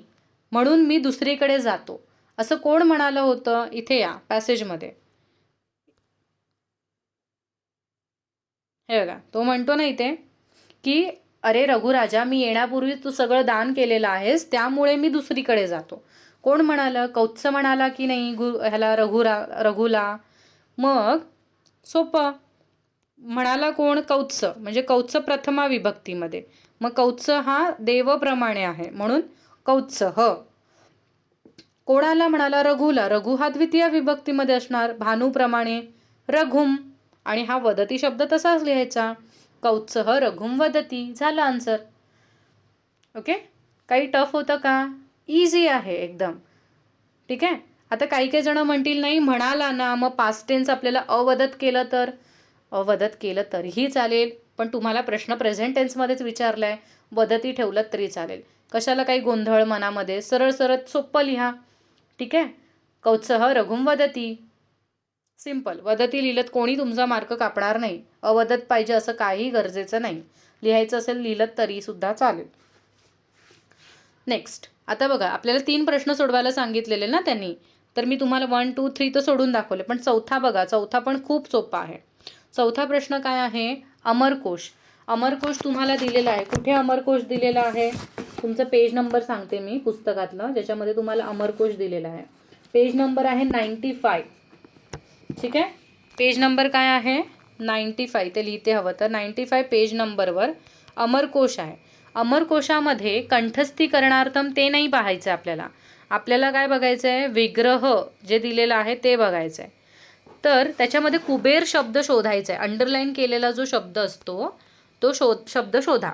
म्हणून मी दुसरीकडे जातो. असं कोण म्हणालं होतं? इथे या पॅसेजमध्ये. हे बघा, तो म्हणतो ना इथे की अरे रघुराजा, मी येण्यापूर्वी तू सगळं दान केलेलं आहेस, त्यामुळे मी दुसरीकडे जातो. कोण म्हणालं? कौत्स म्हणाला की नाही ह्याला रघुला? मग सोपं म्हणाला कोण? कौत्स. म्हणजे कौत्स प्रथमा विभक्तीमध्ये. मग कौत्स हा देवप्रमाणे आहे म्हणून कौत्स ह. कोणाला म्हणाला? रघुला. रघु हा द्वितीय विभक्तीमध्ये असणार, भानुप्रमाणे रघुम. आणि हा वदती शब्द तसाच लिहायचा, कौत्सः रघुम वदती. झालं आन्सर. ओके. काही टफ होतं का? इझी आहे एकदम. ठीक आहे. आता काही जण म्हणतील नाही म्हणाला ना, मग पास्ट टेन्स आपल्याला अवदत केलं तर? अवदत केलं तरीही चालेल, पण तुम्हाला प्रश्न प्रेझेंट टेन्समध्येच विचारला आहे. वदती ठेवलं तरी चालेल. कशाला काही गोंधळ मनामध्ये? सरळ सरळ सोपं लिहा. ठीक आहे. कौत्सः रघुम वदती. सिंपल. वदती लिहिलत कोणी तुमचा मार्क कापणार नाही. अवदत पाहिजे असं काही गरजेचं नाही. लिहायचं असेल लिहिलत तरीसुद्धा चालेल. नेक्स्ट. आता बघा आपल्याला 3 प्रश्न सोडवायला सांगितलेले ना त्यांनी. तर मी तुम्हाला 1, 2, 3 तर सोडून दाखवले. पण चौथा बघा. चौथा पण खूप सोपा आहे. चौथा प्रश्न काय आहे? अमरकोश. अमरकोश तुम्हाला दिलेला आहे. कुठे अमरकोश दिलेला आहे? तुमचं पेज नंबर सांगते मी पुस्तकातलं, ज्याच्यामध्ये तुम्हाला अमरकोश दिलेला आहे. पेज नंबर आहे 95. ठीक आहे. पेज नंबर काय आहे? 95. ते लिहिते हवं तर 95 पेज नंबरवर अमरकोश आहे. अमरकोशामध्ये कंठस्थीकरणार्थम ते नाही पाहायचं आपल्याला. आपल्याला काय बघायचं आहे? विग्रह जे दिलेलं आहे ते बघायचं आहे. तर त्याच्यामध्ये कुबेर शब्द शोधायचा आहे. अंडरलाईन केलेला जो शब्द असतो तो शब्द शोधा.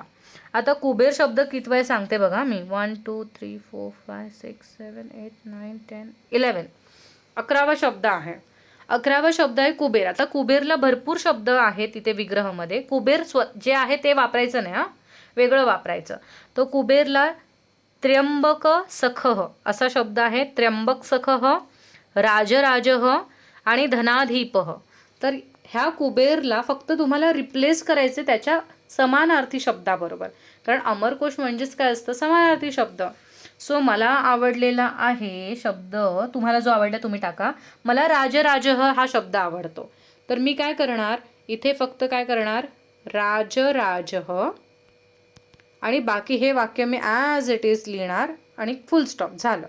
आता कुबेर शब्द किती वेळ सांगते बघा मी. 1, 2, 3, 4, 5, 6, 7, 8, 9, 10, 11. 11वा शब्द आहे. 11वा शब्द आहे कुबेर. आता कुबेरला भरपूर शब्द आहेत तिथे विग्रहामध्ये. कुबेर जे आहे ते वापरायचं नाही, वेगळं वापरायचं. तो कुबेरला त्र्यंबक सखः असा शब्द आहे. त्र्यंबक सखः, राजराजः आणि धनाधीपः. तर ह्या कुबेरला फक्त तुम्हाला रिप्लेस करायचे त्याच्या समानार्थी शब्दाबरोबर. कारण अमरकोश म्हणजेच काय असतं? समानार्थी शब्द. सो मला आवडलेला आहे शब्द, तुम्हाला जो आवडला तुम्ही टाका. मला राजराजः हा शब्द आवडतो. तर मी काय करणार? इथे फक्त काय करणार? राजराजः आणि बाकी हे वाक्य मी ॲज इट इज लिहिणार आणि फुल स्टॉप झालं.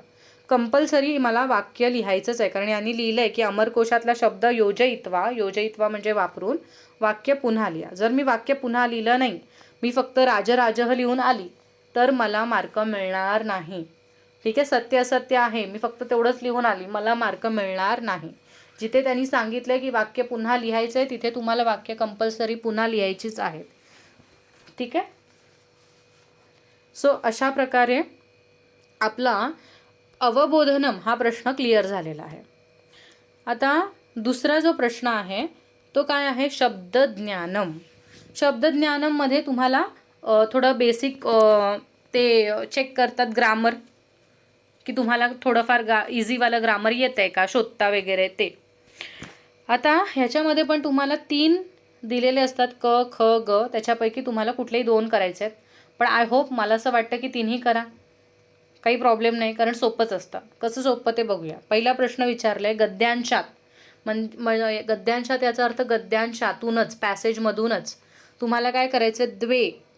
कंपल्सरी मला वाक्य लिहायचंच आहे. कारण यांनी लिहिलं आहे की अमरकोशातला शब्द योजयित्वा. योजयित्वा म्हणजे वापरून वाक्य पुन्हा लिहा. जर मी वाक्य पुन्हा लिहिलं नाही, मी फक्त राजराजः लिहून आली तर मला मार्क मिळणार नाही. ठीक आहे. सत्य असत्य आहे, मी फक्त तेवढंच लिहून आली, मला मार्क मिळणार नाही. जिथे त्यांनी सांगितलं की वाक्य पुन्हा लिहायचं आहे तिथे तुम्हाला वाक्य कंपल्सरी पुन्हा लिहायचीच आहेत. ठीक आहे. सो अशा प्रकारे आपला अवबोधनम हा प्रश्न क्लिअर झालेला आहे. आता दुसरा जो प्रश्न आहे तो काय आहे? शब्दज्ञानम. शब्दज्ञानममध्ये तुम्हाला थोडं बेसिक ते चेक करतात ग्रामर, की तुम्हाला थोडंफार इझीवालं ग्रामर येतं आहे का शोधता वगैरे ते. आता ह्याच्यामध्ये पण तुम्हाला 3 दिलेले असतात, क, ख, ग. त्याच्यापैकी तुम्हाला कुठलेही 2 करायचे आहेत. पण आय होप, मला असं वाटतं की 3ही करा, काही प्रॉब्लेम नाही. कारण सोपंच असतं. कसं सोपं ते बघूया. पहिला प्रश्न विचारला आहे गद्यांशात. गद्यांशात याचा अर्थ गद्यांशातूनच, पॅसेजमधूनच तुम्हाला काय करायचं?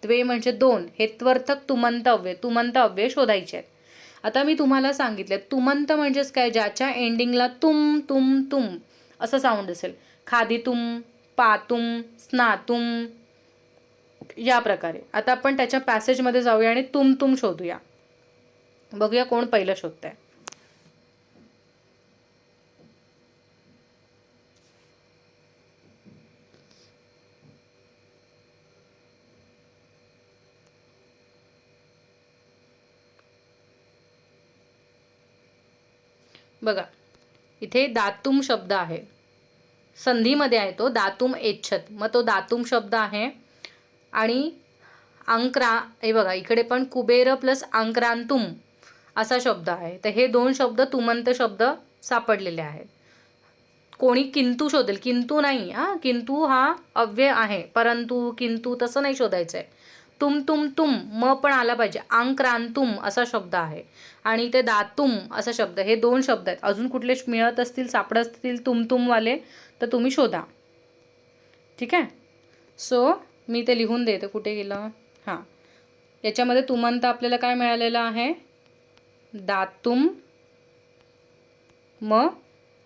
द्वे म्हणजे 2 हेत्वर्थक तुमंत अव्यय. तुमंत अव्यय शोधायचे आहेत. आता मी तुम्हाला सांगितले तुमंत म्हणजेच काय? ज्याच्या एंडिंगला तुम तुम तुम असं साऊंड असेल. खादितुम, पातुम, स्नातुम या प्रकारे. आता आपण त्याच्या पॅसेजमध्ये जाऊया आणि तुम तुम शोधूया. बघूया कोण पहिलं शोधतंय. बघा इथे दातुम शब्द आहे, संधीमध्ये आहे तो. दातुम एच्छत. मग तो दातुम शब्द आहे. आणि हे बघा इकडे पण कुबेर प्लस अंक्रांतुम असा शब्द आहे. तर हे 2 शब्द तुमंत शब्द सापडलेले आहेत. कोणी किंतू शोधेल. किंतू नाही, किंतू हा अव्यय आहे. परंतु, किंतू तसं नाही शोधायचं आहे. तुम तुम तुम म पण आला पाहिजे. अंक्रांतुम असा शब्द आहे. आणि ते दातुम असा शब्द. हे 2 शब्द आहेत. अजून कुठले मिळत असतील, सापडत असतील तुमवाले तर तुम्ही शोधा. ठीक आहे. सो मी ते लिहून देते. कुठे गेलं? हां, याच्यामध्ये तुमंत आपल्याला काय मिळालेलं आहे? दातुम, म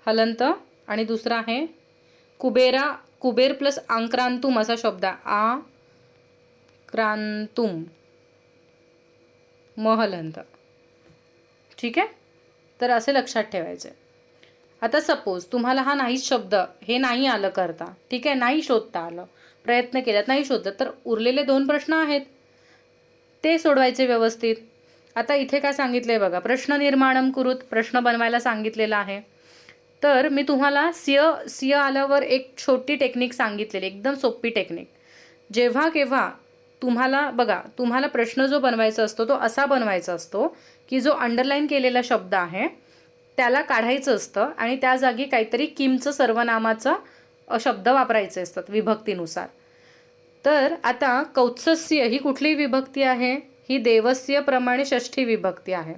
हलंत, आणि दुसरा आहे कुबेर प्लस आंक्रांतुम असा शब्द. क्रांतुम, म हलंत. ठीक आहे. तर असे लक्षात ठेवायचे. आता सपोज तुम्हाला हा नाहीच शब्द, हे नाही आलं करता, ठीक आहे, नाही शोधता आलं, प्रयत्न केलात नाही शोधलं, तर उरलेले 2 प्रश्न आहेत ते सोडवायचे व्यवस्थित. आता इथे काय सांगितलं आहे बघा. प्रश्न निर्माणम कुरुत. प्रश्न बनवायला सांगितलेला आहे. तर मी तुम्हाला सिय आल्यावर एक छोटी टेक्निक सांगितलेली, एकदम सोपी टेक्निक. जेव्हा केव्हा तुम्हाला बघा, तुम्हाला प्रश्न जो बनवायचा असतो तो असा बनवायचा असतो की जो अंडरलाईन केलेला शब्द आहे त्याला काढायचं असतं आणि त्या जागी काहीतरी किमचं सर्वनामाचं शब्द वापरायचे असतात विभक्तीनुसार. तर आता कौत्सस्य ही कुठली विभक्ती आहे? ही देवस्य प्रमाणे षष्ठी विभक्ती आहे.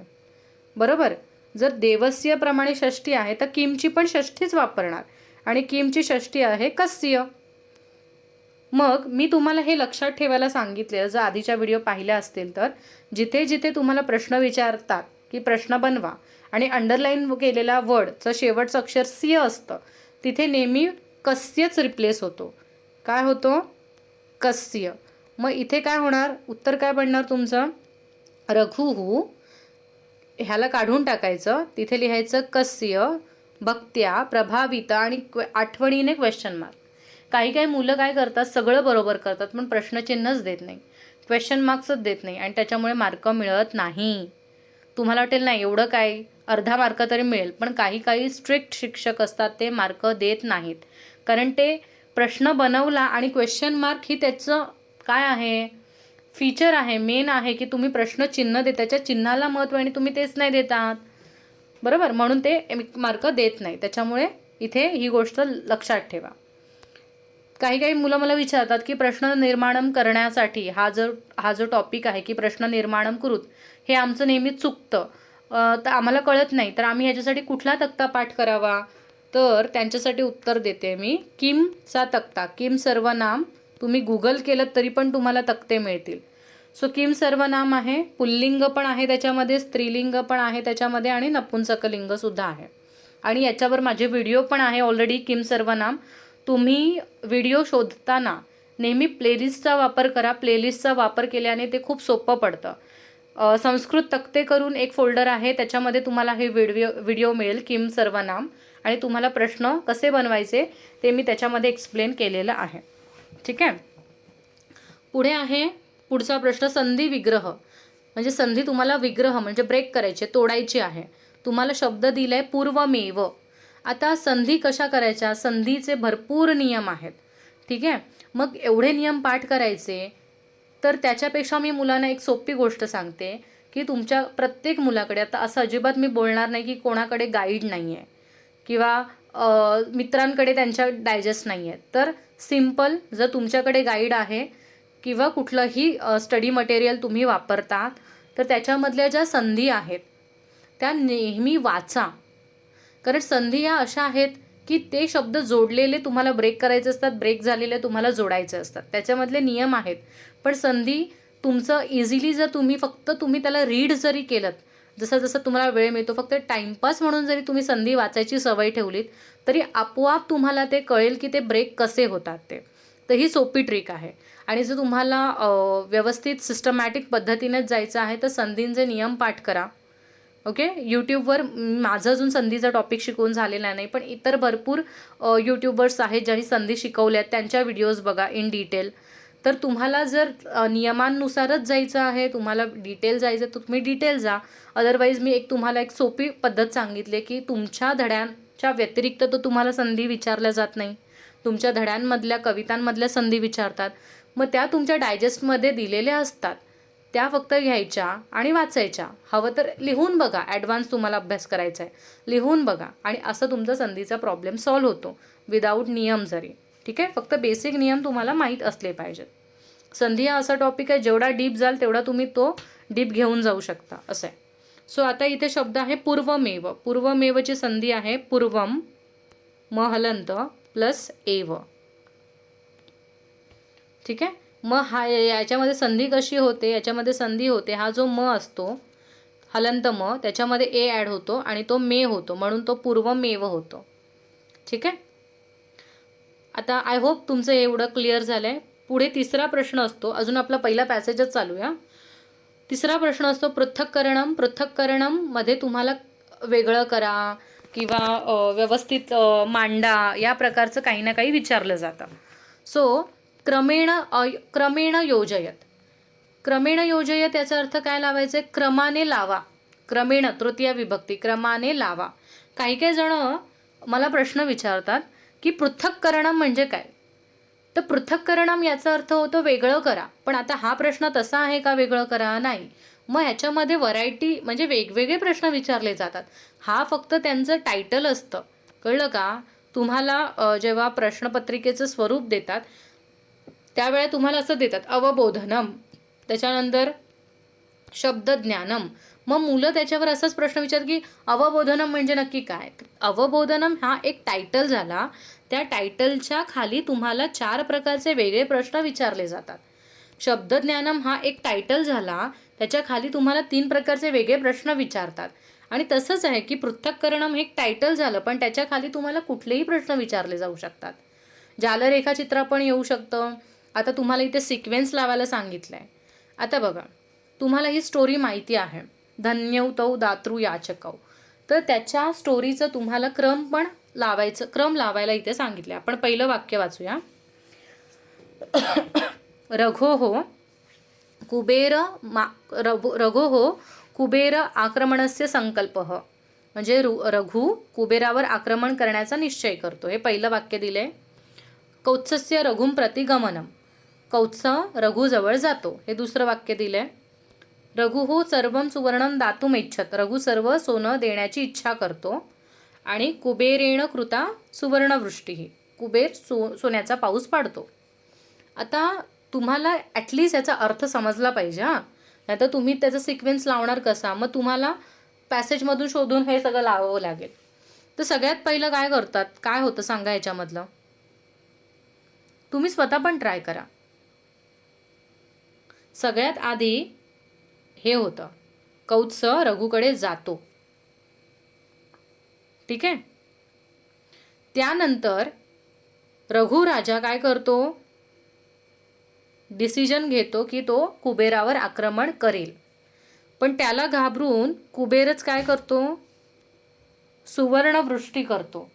बरोबर. जर देवस्य प्रमाणे षष्ठी आहे तर किमची पण षष्ठीच वापरणार आणि किमची षष्ठी आहे कस्य. मग मी तुम्हाला हे लक्षात ठेवायला सांगितले, जर आधीच्या व्हिडिओ पाहिल्या असतील तर, जिथे जिथे तुम्हाला प्रश्न विचारतात की प्रश्न बनवा आणि अंडरलाईन केलेला वर्डचं शेवटचं अक्षर स्य असतं, तिथे नेहमी कस्यच रिप्लेस होतो. काय होतो? कस्य. मग इथे काय होणार? उत्तर काय बनणार तुमचं? रघुः ह्याला काढून टाकायचं, तिथे लिहायचं कस्य भक्त्या प्रभाविता आणि आठवणीने क्वेश्चन मार्क. काही काही मुलं काय करतात, सगळं बरोबर करतात पण प्रश्नचिन्हच देत नाही, क्वेश्चन मार्क्सच देत नाही आणि त्याच्यामुळे मार्क मिळत नाही. तुम्हाला वाटेल नाही एवढं काय, अर्धा मार्क तरी मिळेल, पण काही काही स्ट्रिक्ट शिक्षक असतात ते मार्क देत नाहीत. कारण ते प्रश्न बनवला आणि क्वेश्चन मार्क ही त्याचं काय आहे, फीचर आहे, मेन आहे की तुम्ही प्रश्न चिन्ह दे, त्याच्या चिन्हाला महत्त्व आणि तुम्ही तेच नाही देतात. बरोबर. म्हणून ते मार्क देत नाही. त्याच्यामुळे इथे ही गोष्ट लक्षात ठेवा. काही काही मुलं मला विचारतात की प्रश्न निर्माण करण्यासाठी हा जो टॉपिक आहे की प्रश्न निर्माण करूत, हे आमचं नेहमीच चुकतं, तर आम्हाला कळत नाही, तर आम्ही ह्याच्यासाठी कुठला तक्ता पाठ करावा? तर त्यांच्यासाठी उत्तर देते मी, किमचा तक्ता. किम सर्वनाम तुम्ही गुगल केलं तरी पण तुम्हाला तक्ते मिळतील. सो किम सर्वनाम आहे, पुल्लिंग पण आहे त्याच्यामध्ये, स्त्रीलिंग पण आहे त्याच्यामध्ये आणि नपुंसकलिंगसुद्धा आहे. आणि याच्यावर माझे व्हिडिओ पण आहे ऑलरेडी. किम सर्वनाम तुम्ही व्हिडिओ शोधताना नेहमी प्लेलिस्टचा वापर करा. प्लेलिस्टचा वापर केल्याने ते खूप सोपं पडतं. संस्कृत तक्ते करून एक फोल्डर आहे, त्याच्यामध्ये तुम्हाला हे व्हिडिओ मिळेल किम सर्वनाम, आणि तुम्हाला प्रश्न कसे बनवायचे ते मी त्याच्यामध्ये एक्सप्लेन केलेलं आहे. ठीक आहे. पुढे आहे पुढचा प्रश्न, संधी विग्रह. म्हणजे संधी तुम्हाला विग्रह म्हणजे ब्रेक करायचे, तोडायची आहे. तुम्हाला शब्द दिलाय पूर्वमेव. आता संधी कशा करायच्या? संधीचे भरपूर नियम आहेत. ठीक आहे. मग एवढे नियम पाठ करायचे, तर त्याच्यापेक्षा मी मुलांना एक सोपी गोष्ट सांगते की तुमच्या प्रत्येक मुलाकडे, आता असं अजिबात मी बोलणार नाही की कोणाकडे गाईड नाही आहे किंवा मित्रांकडे त्यांच्या डायजेस्ट नाही आहेत. तर सिम्पल, जर तुमच्याकडे गाईड आहे किंवा कुठलंही स्टडी मटेरियल तुम्ही वापरतात, तर त्याच्यामधल्या ज्या संधी आहेत त्या नेहमी वाचा. कारण संधी या अशा आहेत की ते शब्द जोडलेले तुम्हाला ब्रेक करायचे असतात, ब्रेक झालेले तुम्हाला जोडायचे असतात, त्याच्यामधले नियम आहेत. पण संधी तुमचं इझिली जर तुम्ही त्याला रीड जरी केलं, जसं जसं तुम्हाला वेळ मिळतो, फक्त टाईमपास म्हणून जरी तुम्ही संधी वाचायची सवय ठेवलीत, तरी आपोआप तुम्हाला ते कळेल की ते ब्रेक कसे होतात ते. तर ही सोपी ट्रिक आहे. आणि जर तुम्हाला व्यवस्थित सिस्टमॅटिक पद्धतीनेच जायचं आहे तर संधींचे नियम पाठ करा. ओके. यूट्यूबवर माझं अजून संधीचा टॉपिक शिकवून झालेला नाही, पण इतर भरपूर यूट्यूबर्स आहेत ज्यांनी संधी शिकवल्यात, त्यांच्या व्हिडिओज बघा इन डिटेल. तर तुम्हाला जर नियमांनुसारच जायचं आहे, तुम्हाला डिटेल जायचं तर तुम्ही डिटेल जा. अदरवाईज मी तुम्हाला एक सोपी पद्धत सांगितली की तुमच्या धड्यांच्या व्यतिरिक्त तर तुम्हाला संधी विचारल्या जात नाही. तुमच्या धड्यांमधल्या कवितांमधल्या संधी विचारतात, मग त्या तुमच्या डायजेस्टमध्ये दिलेल्या असतात, त्या फक्त घ्यायच्या आणि वाचायच्या. हवं तर लिहून बघा, ॲडव्हान्स तुम्हाला अभ्यास करायचा आहे, लिहून बघा, आणि असं तुमचा संधीचा प्रॉब्लेम सॉल्व्ह होतो विदाऊट नियम जरी. ठीक आहे. फक्त बेसिक नियम तुम्हाला माहीत असले पाहिजेत. संधी हा असा टॉपिक आहे, जेवढा डीप जाल तेवढा तुम्ही तो डीप घेऊन जाऊ शकता, असं आहे. सो आता इथे शब्द आहे पूर्वमेव. पूर्वमेवची संधी आहे पूर्वम म हलंत प्लस एव. ठीक आहे. मग हा याच्यामध्ये संधी कशी होते? याच्यामध्ये संधी होते, हा जो म असतो हलंत म, त्याच्यामध्ये ए ॲड होतो आणि तो मे होतो, म्हणून तो पूर्वमेव होतो. ठीक आहे. आता आय होप तुमचं एवढं क्लिअर झालं आहे. पुढे तिसरा प्रश्न असतो, अजून आपला पहिला पॅसेजच चालू आहे. तिसरा प्रश्न असतो पृथक्करणम. पृथक्करणममध्ये तुम्हाला वेगळं करा किंवा व्यवस्थित मांडा, या प्रकारचं काही ना काही विचारलं जातं. सो क्रमेण योजयत. क्रमेण योजयत याचा अर्थ काय लावायचं आहे? क्रमाने लावा. क्रमेण तृतीय विभक्ती, क्रमाने लावा. काही काही जण मला प्रश्न विचारतात की पृथक्करणम म्हणजे काय? तर पृथक्करणम याचा अर्थ होतो वेगळं करा. पण आता हा प्रश्न तसा आहे का वेगळं करा? नाही. मग ह्याच्यामध्ये व्हरायटी म्हणजे वेगवेगळे प्रश्न विचारले जातात. हा फक्त त्यांचं टायटल असतं, कळलं का? तुम्हाला जेव्हा प्रश्नपत्रिकेचं स्वरूप देतात त्यावेळेला तुम्हाला असं देतात अवबोधनम, त्याच्यानंतर शब्दज्ञानम. मग मुलं त्याच्यावर असाच प्रश्न विचारतात की अवबोधनम म्हणजे नक्की काय? अवबोधनम हा एक टायटल झाला. त्या टायटलच्या खाली तुम्हाला 4 प्रकारचे वेगळे प्रश्न विचारले जातात. शब्दज्ञानम हा एक टायटल झाला, त्याच्या खाली तुम्हाला 3 प्रकारचे वेगळे प्रश्न विचारतात. आणि तसंच आहे की पृथक्करणम हे एक टायटल झालं, पण त्याच्या खाली तुम्हाला कुठलेही प्रश्न विचारले जाऊ शकतात. जालरेखाचित्र पण येऊ शकतं. आता तुम्हाला इथे सिक्वेन्स लावायला सांगितलंय. आता बघा, तुम्हाला ही स्टोरी माहिती आहे, धन्यौतौ दातृ याचकौ. तर त्याच्या स्टोरीचं तुम्हाला क्रम लावायला इथे सांगितलं. आपण पहिलं वाक्य वाचूया. रघोः कुबेर आक्रमणस्य संकल्पः. म्हणजे रघु कुबेरावर आक्रमण करण्याचा निश्चय करतो. हे पहिलं वाक्य दिले. कौत्सस्य रघुं प्रतिगमनम. कौत्स रघुजवळ जातो. हे दुसरं वाक्य दिले. रघुः सर्वं सुवर्णं दातुमिच्छत. रघु सर्व सोनं देण्याची इच्छा करतो. आणि कुबेरेण कृता सुवर्णवृष्टी. कुबेर सोन्याचा पाऊस पाडतो. आता तुम्हाला ॲटलिस्ट याचा अर्थ समजला पाहिजे. नाहीतर तुम्ही त्याचा सिक्वेन्स लावणार कसा? मग तुम्हाला पॅसेजमधून शोधून हे सगळं लावावं लागेल. तर सगळ्यात पहिलं काय करतात, काय होतं सांगा याच्यामधलं? तुम्ही स्वतः पण ट्राय करा. सगळ्यात आधी हे होतं, कौत्स रघुकडे जातो. ठीक आहे. त्यानंतर रघु राजा काय करतो? डिसिजन घेतो की तो कुबेरावर आक्रमण करेल. पण त्याला घाबरून कुबेरच काय करतो? सुवर्णवृष्टी करतो,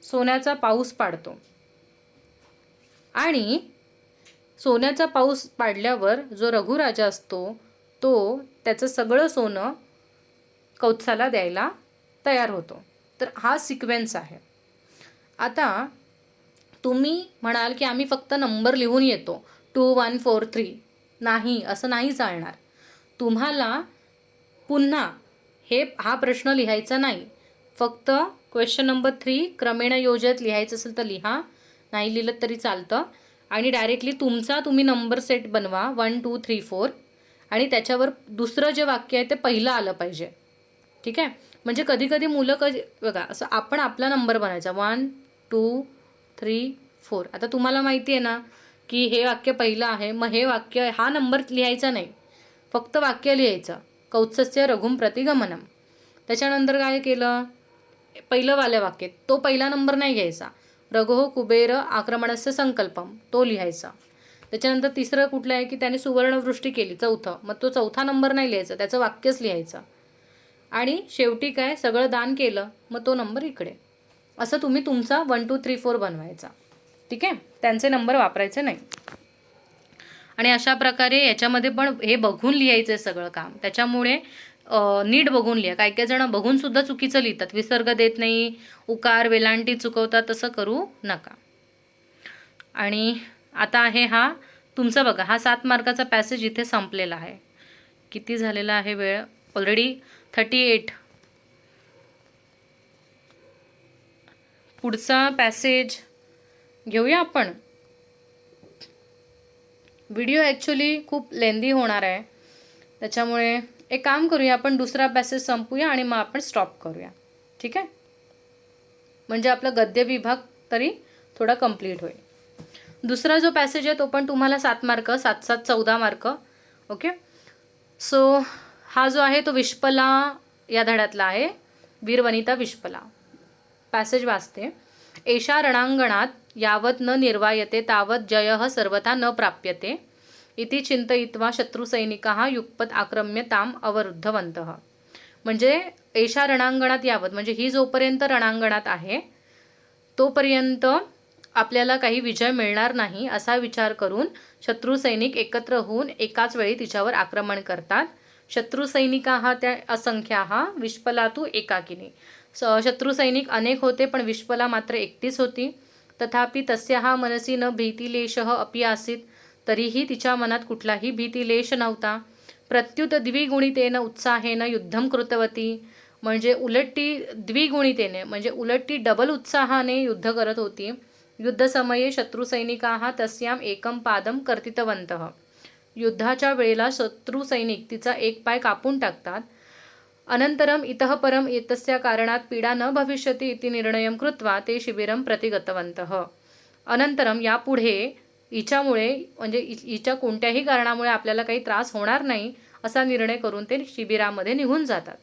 सोन्याचा पाऊस पाडतो. आणि सोन्याचा पाऊस पाडल्यावर जो रघुराजा असतो तो त्याचं सगळं सोनं कौत्साला द्यायला तयार होतो. तर हा सिक्वेन्स आहे. आता तुम्ही म्हणाल की आम्ही फक्त नंबर लिहून येतो 2 1 4 3. नाही, असं नाही चालणार. तुम्हाला पुन्हा हा प्रश्न लिहायचा नाही. फक्त क्वेश्चन नंबर 3 क्रमेण योजत लिहायचं असेल तर लिहा, नाही लिहिलं तरी चालतं. आणि डायरेक्टली तुम्ही नंबर सेट बनवा 1 2 3 4. आणि त्याच्यावर दुसरं जे वाक्य आहे ते पहिलं आलं पाहिजे. ठीक आहे. म्हणजे कधी कधी मुलं बघा असं आपण आपला नंबर बनायचा 1 2 3 4. आता तुम्हाला माहिती आहे ना की हे वाक्य पहिलं आहे, मग हे वाक्य हा नंबर लिहायचा नाही, फक्त वाक्य लिहायचं कौत्सस्य रघुं प्रतिगमनम. त्याच्यानंतर काय केलं, पहिलं वाल्या वाक्य तो पहिला नंबर नाही घ्यायचा, रघोः कुबेर आक्रमणस्य संकल्पम तो लिहायचा. त्याच्यानंतर तिसरं कुठलं आहे की त्याने सुवर्णवृष्टी केली, चौथं, मग तो चौथा नंबर नाही लिहायचा, त्याचं वाक्यच लिहायचं. आणि शेवटी काय सगळं दान केलं, मग तो नंबर इकडे. असं तुम्ही तुमचा 1 2 3 4 बनवायचा. ठीक आहे. त्यांचे नंबर वापरायचे नाही. आणि अशा प्रकारे याच्यामध्ये पण हे बघून लिहायचं आहे सगळं काम. त्याच्यामुळे नीट बघून लिहा. काही काही जण बघून सुद्धा चुकीचं लिहितात, विसर्ग देत नाही, उकार वेलांटी चुकवतात. तसं करू नका. आणि आता आहे हा तुमचा बघा, हा 7 मार्काचा पॅसेज इथे संपलेला आहे. किती झालेला आहे वेळ? ऑलरेडी 38. पुढचा पॅसेज घेऊया आपण. व्हिडिओ ॲक्च्युली खूप लेंदी होणार आहे, त्याच्यामुळे एक काम करूया, आपण दुसरा पॅसेज संपूया आणि मग आपण स्टॉप करूया. ठीक आहे. म्हणजे आपला गद्य विभाग तरी थोडा कंप्लीट होईल. दुसरा जो पॅसेज आहे तो पण तुम्हाला 7 मार्क, 7 7 14 मार्क. ओके. सो हा जो आहे तो विश्पला या धड्यातला आहे, वीरवनिता विश्पला. पॅसेज वाचते. एषा रणांगणात यावत न निर्वायते तावत जयः सर्वथा न प्राप्यते इति चिंतयित्वा शत्रुसैनिकाः युगपत आक्रम्य ताम अवरुद्धवन्तः. म्हणजे एषा रणांगणात यावत म्हणजे ही जोपर्यंत रणांगणात आहे तोपर्यंत आपल्याला काही विजय मिळणार नाही असा विचार करून शत्रुसैनिक एकत्र होऊन एकाच वेळी तिच्यावर आक्रमण करतात. शत्रुसैनिकाः त्या असंख्याः विश्पलातु एकाकिनी. शत्रुसैनिक अनेक होते पण विश्पला मात्र एकटीच होती. तथापि तस्याः मनसि न भीतिलेशः अपि आसीत्. तरीही तिच्या मनात कुठलाही भीतिलेश नव्हता. प्रत्युत द्विगुणितेन उत्साहेन युद्धम कृतवती, म्हणजे उलटी द्विगुणितेने म्हणजे उलटी डबल उत्साहाने युद्ध करत होती. युद्धसमये शत्रुसैनिकाः तस्याम एकं पादं कर्तितवन्तः, युद्धाच्या वेळेला शत्रू सैनिक तिचा एक पाय कापून टाकतात. अनंतरम इतः परम एतस्य कारणात पीडा न भविष्यति इति निर्णयं कृत्वा ते शिबिरं प्रति गतवन्तः. अनंतरम यापुढे हिच्यामुळे म्हणजे हिच्या कोणत्याही कारणामुळे आपल्याला काही त्रास होणार नाही असा निर्णय करून ते शिबिरामध्ये निघून जातात.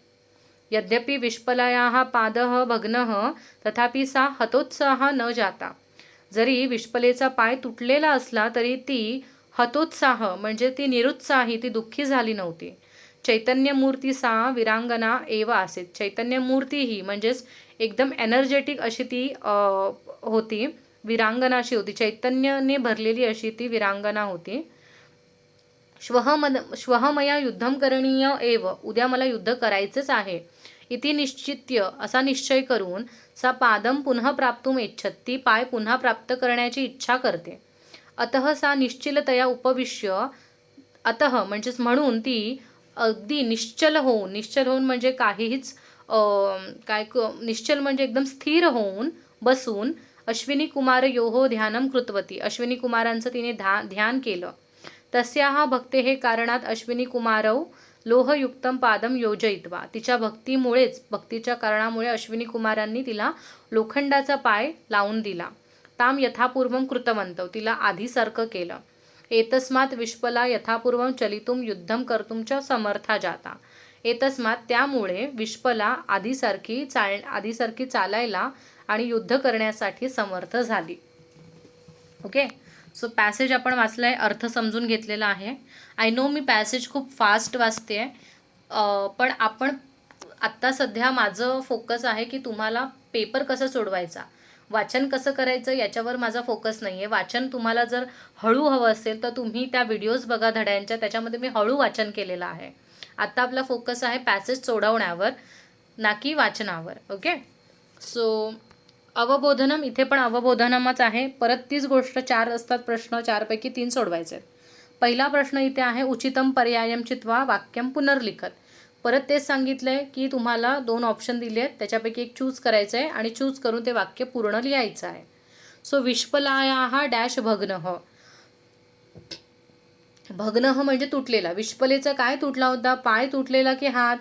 यद्यपि विष्पलायाः पादः भग्नः तथापि सा हतोत्साह न जाता, जरी विष्पलेचा पाय तुटलेला असला तरी ती हतोत्साह म्हणजे ती निरुत्साही, ती दुःखी झाली नव्हती. चैतन्यमूर्ती सा विरांगना एव आसीत, चैतन्यमूर्ती ही म्हणजेच एकदम एनर्जेटिक अशी ती होती, विरांगना अशी होती, चैतन्याने भरलेली अशी ती विरांगना होती. श्वः मया युद्धम करणीय एव, उद्या मला युद्ध करायचंच आहे, इति निश्चित्य असा निश्चय करून सा पादम पुनः प्राप्तुम इच्छत, ती पाय पुन्हा प्राप्त करण्याची इच्छा करते. अतः सा निश्चिलतया उपविश्य, अतः म्हणजेच म्हणून ती अगदी निश्चल होऊन म्हणजे काहीच निश्चल म्हणजे एकदम स्थिर होऊन बसून अश्विनी कुमार योहो ध्यानम कृतवती, अश्विनी कुमारांचं तिने ध्यान केलं. तस्याः भक्तेः कारणात अश्विनी कुमारौ लोहयुक्तम पादम योजयित्वा, तिच्या भक्तीच्या कारणामुळे अश्विनी कुमारांनी तिला लोखंडाचा पाय लावून दिला. ताम यथापूर्वम कृतवन्तौ, तिला आधीसारखं केलं. एतस्मात् विष्पला यथापूर्वम चलितुम युद्धम कर्तुम च समर्था जाता, एतस्मात् त्यामुळे विष्पला आधीसारखी चालायला आणि युद्ध करण्यासाठी समर्थ झाली. ओके, सो पॅसेज आपण वाचलाय, अर्थ समजून घेतलेला आहे. आय नो मी पॅसेज खूप फास्ट वाचते, पण आपण आत्ता सध्या माझं फोकस आहे की तुम्हाला पेपर कसं सोडवायचा, वाचन कसं करायचं याच्यावर माझा फोकस नाही आहे. वाचन तुम्हाला जर हळू हवं असेल तर तुम्ही त्या व्हिडिओज बघा धड्यांच्या, त्याच्यामध्ये मी हळू वाचन केलेलं आहे. आत्ता आपला फोकस आहे पॅसेज सोडवण्यावर, ना की वाचनावर. ओके, सो अवबोधनम, इथे पण अवबोधनमच आहे. परत तीच गोष्ट, 4 असतात प्रश्न, 4 पैकी 3 सोडवायचे. पहिला प्रश्न इथे आहे उचितम पर्यायम चित्वा वाक्यम पुनर्लिखत. परत तेच सांगितलंय की तुम्हाला 2 ऑप्शन दिले आहेत, त्याच्यापैकी एक चूज करायचं आहे आणि चूज करून ते वाक्य पूर्ण लिहायचं आहे. सो विष्पलायाः डॅश भग्नः, भग्नः म्हणजे तुटलेला. विष्पलेचा काय तुटला होता, पाय तुटलेला की हात,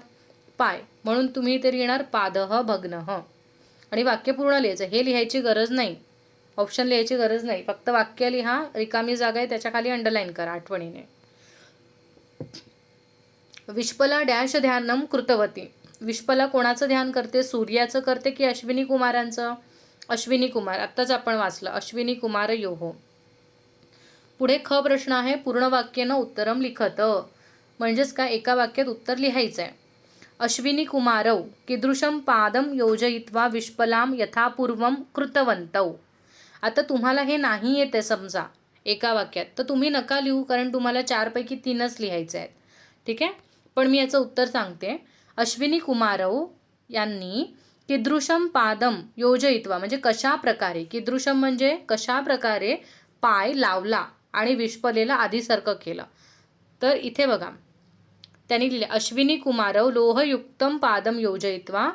पाय, म्हणून तुम्ही इथे लिहिणार पादः भग्नः आणि वाक्य पूर्ण लिहायचं. हे लिहायची गरज नाही, ऑप्शन लिहायची गरज नाही, फक्त वाक्य लिहा. रिकामी जागा आहे त्याच्या खाली अंडरलाईन करा आठवणीने. विष्पला डॅश ध्यानम कृतवती, विष्पला कोणाचं ध्यान करते, सूर्याचं करते की अश्विनी कुमारांचं. अश्विनी कुमार, आत्ताच आपण वाचलं, अश्विनी कुमार योहो. पुढे ख प्रश्न आहे पूर्ण वाक्यनं उत्तरम लिखत, म्हणजेच काय, एका वाक्यात उत्तर लिहायचं आहे. अश्विनी कुमारौ कीदृशम पादम योजयित्वा विष्पलाम यथापूर्वम कृतवन्तौ. आता तुम्हाला हे नाही येते समजा एका वाक्यात, तर तुम्ही नका लिहू, कारण तुम्हाला 4 पैकी 3च लिहायचे आहेत. ठीक आहे, पण मी याचं उत्तर सांगते. अश्विनी कुमारौ यांनी कीदृशम पादम योजयित्वा म्हणजे कशा प्रकारे, कीदृशम म्हणजे कशा प्रकारे पाय लावला आणि विष्पलेला आधीसारखं केलं. तर इथे बघा त्यांनी लिहिले अश्विनी कुमारौ लोहयुक्तम पादम योजयित्वा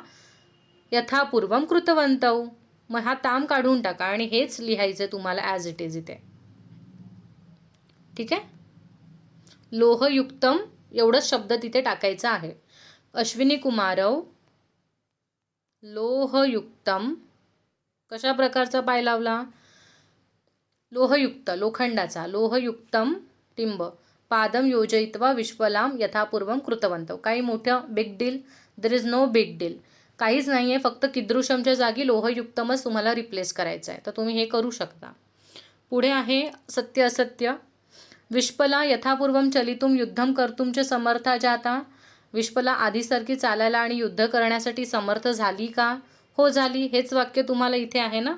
यथापूर्वम कृतवन्तौ. मग हा ताम काढून टाका आणि हेच लिहायचं तुम्हाला ॲज इट इज इथे. ठीक आहे, लोहयुक्तम एवढंच शब्द तिथे टाकायचा आहे. अश्विनी कुमारौ लोहयुक्तम, कशा प्रकारचा पाय लावला, लोहयुक्त लोखंडाचा, लोहयुक्तम टिंब, पादम योजयित्वा विष्पलाम यथापूर्वम कृतवन्तौ. काही मोठं big deal, there is no big deal, काहीच नाही आहे, फक्त कीदृशमच्या जागी लोहयुक्तमच तुम्हाला रिप्लेस करायचं आहे, तर तुम्ही हे करू शकता. पुढे आहे सत्य असत्य. विष्पला यथापूर्वम चलितुम युद्धम कर्तुम च समर्था जाता, विष्पला आधीसारखी चालायला आणि युद्ध करण्यासाठी समर्थ झाली का, हो झाली. हेच वाक्य तुम्हाला इथे आहे ना,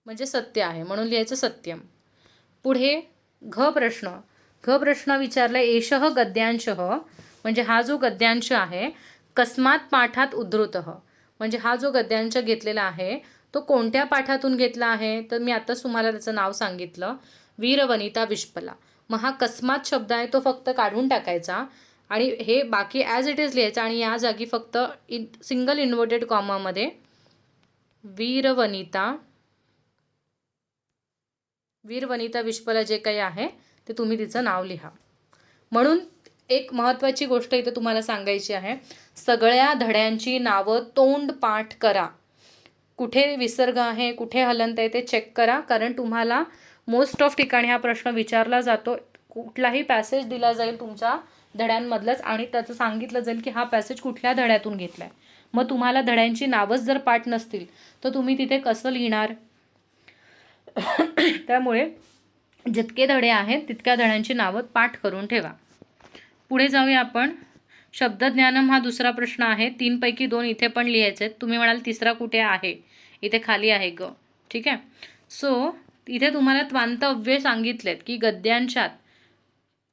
म्हणजे सत्य आहे, म्हणून लिहायचं सत्यम. पुढे घ प्रश्न विचारला एषः गद्यांशः, म्हणजे हा जो गद्यांश आहे, कस्मात पाठात उद्धृतः, म्हणजे हा जो गद्यांश घेतलेला आहे तो कोणत्या पाठातून घेतला आहे, तर मी आताच तुम्हाला त्याचं नाव सांगितलं, वीरवनिता विष्पला. मग हा कस्मात शब्द आहे तो फक्त काढून टाकायचा आणि हे बाकी ॲज इट इज लिहायचं आणि या जागी फक्त सिंगल इन्व्हर्टेड कॉमामध्ये वीरवनिता विश्वला जे काही आहे ते तुम्ही तिचं नाव लिहा. म्हणून एक महत्त्वाची गोष्ट इथे तुम्हाला सांगायची आहे, सगळ्या धड्यांची नावं तोंड पाठ करा. कुठे विसर्ग आहे, कुठे हलंत आहे ते चेक करा, कारण तुम्हाला मोस्ट ऑफ ठिकाणी हा प्रश्न विचारला जातो. कुठलाही पॅसेज दिला जाईल तुमच्या धड्यांमधलंच आणि त्याचं सांगितलं जाईल की हा पॅसेज कुठल्या धड्यातून घेतला आहे. मग तुम्हाला धड्यांची नावंच जर पाठ नसतील तर तुम्ही तिथे कसं लिहिणार? त्यामुळे जितके धडे आहेत तितक्या धड्यांची नावं पाठ करून ठेवा. पुढे जाऊया आपण. शब्दज्ञानम हा दुसरा प्रश्न आहे. 3 पैकी 2 इथे पण लिहायचे आहेत. तुम्ही म्हणाल तिसरा कुठे आहे? इथे खाली आहे ग. ठीक आहे. सो इथे तुम्हाला त्वांत अव्यय सांगितलेत की गद्यांच्यात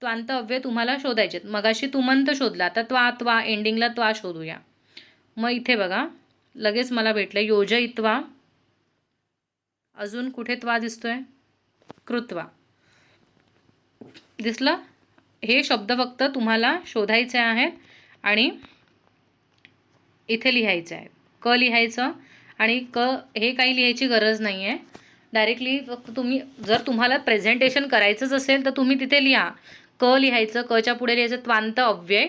त्वांत अव्यय तुम्हाला शोधायचेत. मगाशी तुमंत शोधला, आता त्वा एंडिंगला त्वा शोधूया. मग इथे बघा लगेच मला भेटलं योजयित्वा. अजून कुठे त्वा दिसतोय? कृत्वा. दिसलं? हे शब्द फक्त तुम्हाला शोधायचे आहेत आणि इथे लिहायचे आहेत. क लिहायचं आणि हे काही लिहायची गरज नाही आहे. डायरेक्टली फक्त तुम्ही जर तुम्हाला प्रेझेंटेशन करायचंच असेल तर तुम्ही तिथे लिहा. क लिहायचं, कच्या पुढे लिहायचं त्वांत अव्यय